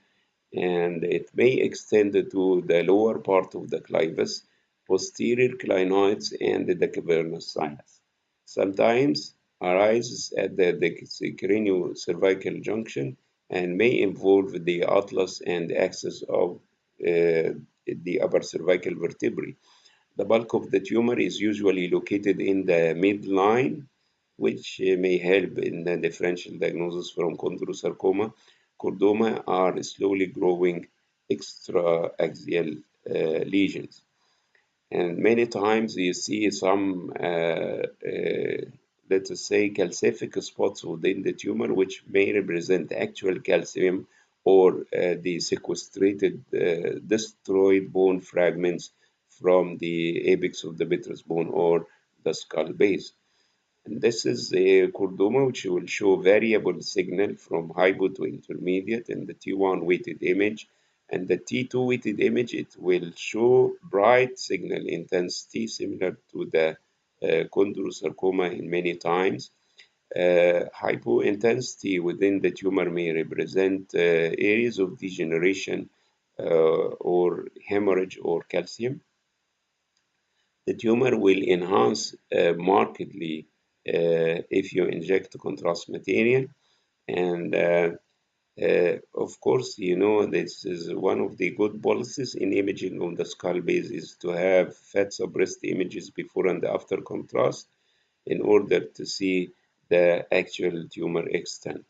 and it may extend to the lower part of the clivus, posterior clinoids, and the cavernous sinus. Sometimes arises at the craniocervical junction and may involve the atlas and axis of the upper cervical vertebrae. The bulk of the tumor is usually located in the midline, which may help in the differential diagnosis from chondrosarcoma. Chordoma are slowly growing extraaxial lesions. And many times you see some, let us say, calcific spots within the tumor, which may represent actual calcium or the sequestrated, destroyed bone fragments from the apex of the vitreous bone or the skull base. And this is a chordoma which will show variable signal from hypo to intermediate in the T1 weighted image. And the T2 weighted image, it will show bright signal intensity similar to the chondrosarcoma in many times. Hypo intensity within the tumor may represent areas of degeneration or hemorrhage or calcium. The tumor will enhance markedly if you inject contrast material. And of course, this is one of the good policies in imaging on the skull base is to have fat suppressed images before and after contrast in order to see the actual tumor extent.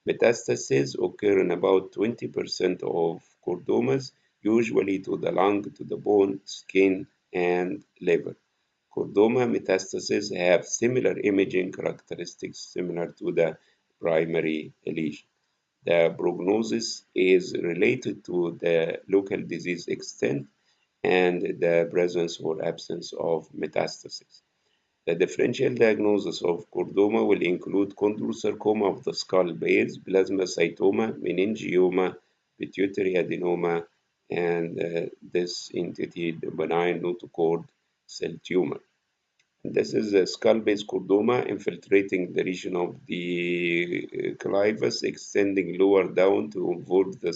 Metastases occur in about 20% of chordomas, usually to the lung, to the bone, skin, and liver. Chordoma metastases have similar imaging characteristics similar to the primary lesion. The prognosis is related to the local disease extent and the presence or absence of metastasis. The differential diagnosis of chordoma will include chondrosarcoma of the skull base, plasmacytoma, meningioma, pituitary adenoma, and this entity, the benign notochord cell tumor. This is a skull-base chordoma infiltrating the region of the clivus, extending lower down to involve the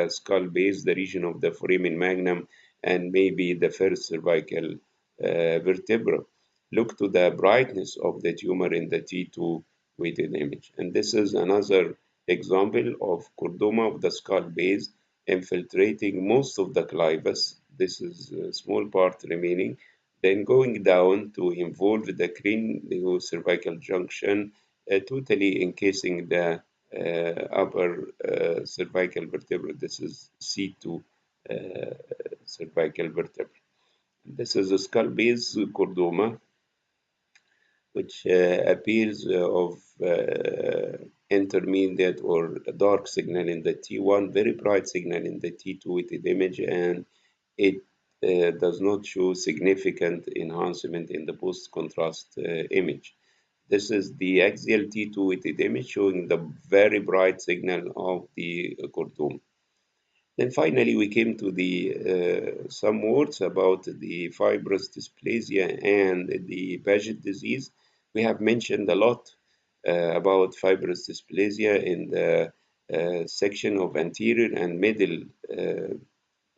skull base, the region of the foramen magnum, and maybe the first cervical vertebra. Look to the brightness of the tumor in the T2 weighted image. And this is another example of chordoma of the skull base infiltrating most of the clivus. This is a small part remaining then going down to involve the craniocervical junction, totally encasing the upper cervical vertebra. This is C2 cervical vertebra. This is a skull base chordoma, which appears of intermediate or dark signal in the T1, very bright signal in the T2 with the image, and it does not show significant enhancement in the post-contrast image. This is the axial T2 with the image showing the very bright signal of the chordoma. Then finally, we came to the some words about the fibrous dysplasia and the Paget disease. We have mentioned a lot about fibrous dysplasia in the section of anterior and middle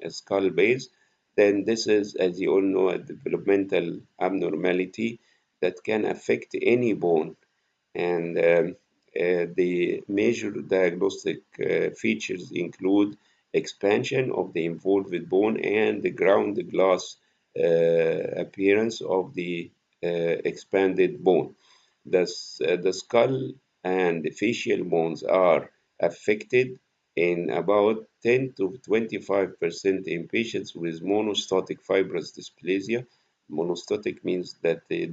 skull base. Then this is, as you all know, a developmental abnormality that can affect any bone, and the major diagnostic features include expansion of the involved bone and the ground glass appearance of the expanded bone. The skull and the facial bones are affected in about 10 to 25% in patients with monostotic fibrous dysplasia. Monostotic means that the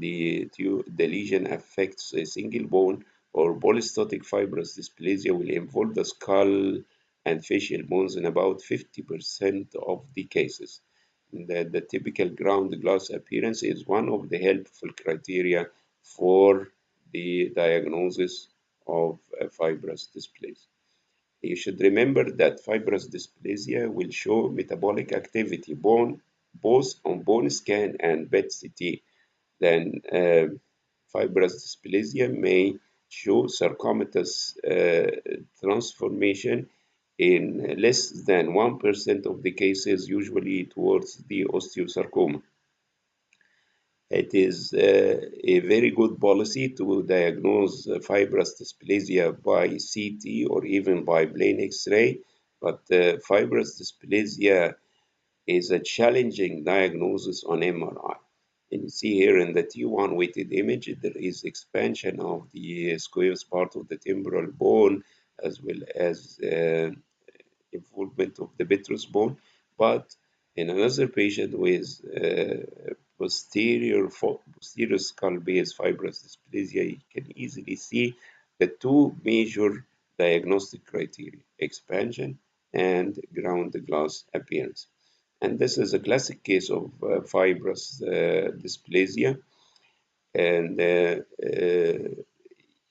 lesion affects a single bone, or polystotic fibrous dysplasia will involve the skull and facial bones in about 50% of the cases. The typical ground glass appearance is one of the helpful criteria for the diagnosis of fibrous dysplasia. You should remember that fibrous dysplasia will show metabolic activity both on bone scan and PET-CT. Then fibrous dysplasia may show sarcomatous transformation in less than 1% of the cases, usually towards the osteosarcoma. It is a very good policy to diagnose fibrous dysplasia by CT or even by plain X-ray, but fibrous dysplasia is a challenging diagnosis on MRI. And you see here in the T1 weighted image, there is expansion of the squamous part of the temporal bone as well as involvement of the petrous bone. But in another patient with posterior skull base fibrous dysplasia, you can easily see the two major diagnostic criteria: expansion and ground glass appearance. And this is a classic case of fibrous dysplasia. And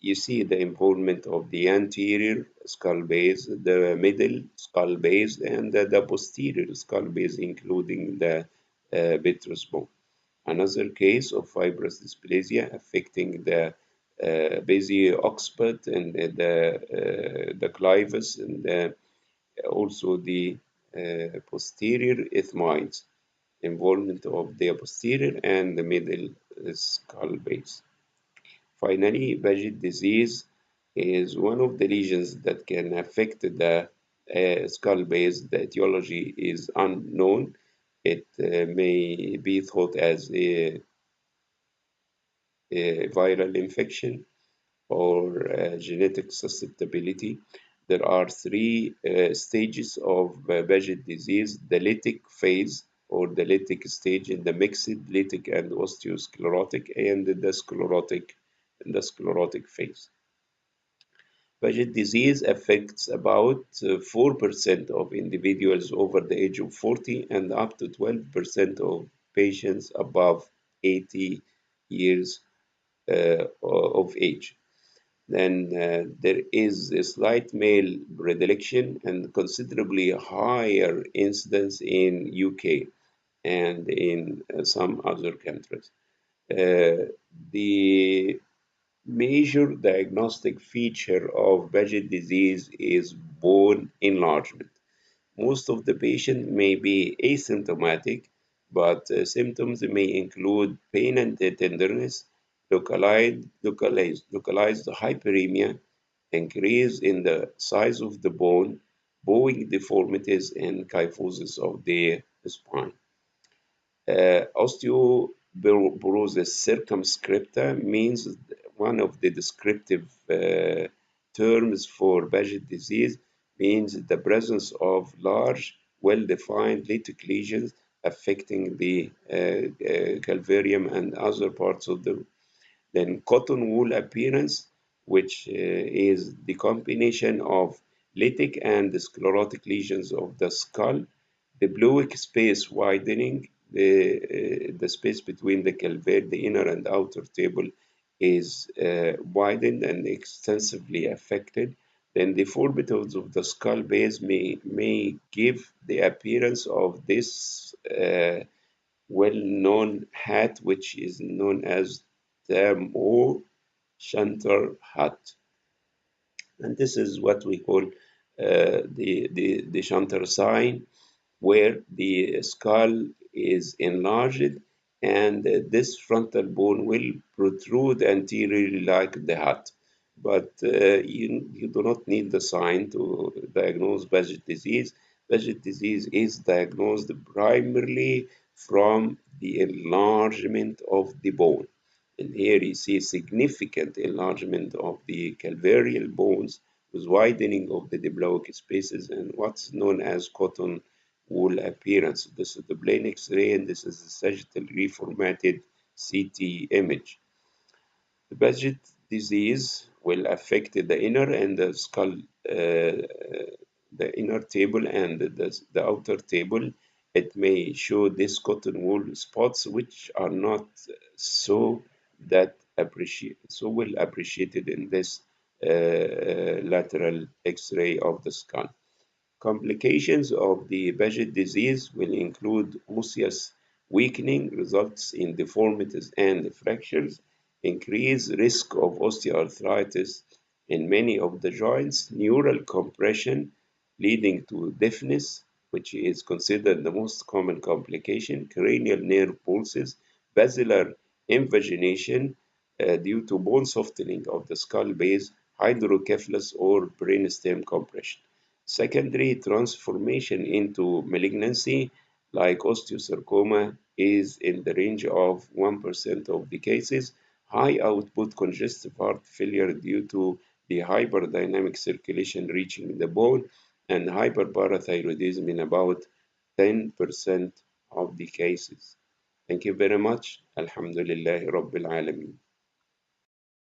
you see the involvement of the anterior skull base, the middle skull base, and the posterior skull base, including the petrous bone. Another case of fibrous dysplasia affecting the basi-occiput and the clivus, and also the posterior ethmoids, involvement of the posterior and the middle skull base. Finally, Paget disease is one of the lesions that can affect the skull base. The etiology is unknown. It may be thought as a viral infection or genetic susceptibility. There are three stages of Paget disease: the lytic phase or the lytic stage, in the mixed lytic and osteosclerotic, and the sclerotic phase. Paget disease affects about 4% of individuals over the age of 40 and up to 12% of patients above 80 years of age. Then there is a slight male predilection and considerably higher incidence in UK and in some other countries. The major diagnostic feature of Paget disease is bone enlargement. Most of the patient may be asymptomatic, but symptoms may include pain and tenderness, localized hyperemia, increase in the size of the bone, bowing deformities, and kyphosis of the spine. Osteoporosis circumscripta means one of the descriptive terms for Paget disease means the presence of large, well-defined lytic lesions affecting the calvarium and other parts of the. Then cotton wool appearance, which is the combination of lytic and sclerotic lesions of the skull, the bluic space widening, the space between the calvarium, the inner and outer table is widened and extensively affected. Then deformities of the skull base may give the appearance of this well-known hat, which is known as the Mo Shantar hat. And this is what we call the Shantar sign, where the skull is enlarged and this frontal bone will protrude anteriorly like the hat. But you do not need the sign to diagnose Paget disease. Paget disease is diagnosed primarily from the enlargement of the bone. And here you see significant enlargement of the calvarial bones with widening of the diploic spaces and what's known as cotton wool appearance. This is the plain X-ray and this is the sagittal reformatted CT image. The Paget disease will affect the inner and the skull, the inner table and the outer table. It may show these cotton wool spots, which are not so so well appreciated in this lateral X-ray of the skull. Complications of the Paget disease will include osseous weakening, results in deformities and fractures, increased risk of osteoarthritis in many of the joints, neural compression leading to deafness, which is considered the most common complication, cranial nerve pulses, basilar invagination due to bone softening of the skull base, hydrocephalus or brainstem compression. Secondary transformation into malignancy, like osteosarcoma, is in the range of 1% of the cases. High output congestive heart failure due to the hyperdynamic circulation reaching the bone, and hyperparathyroidism in about 10% of the cases. Thank you very much. Alhamdulillah Rabbil Alameen.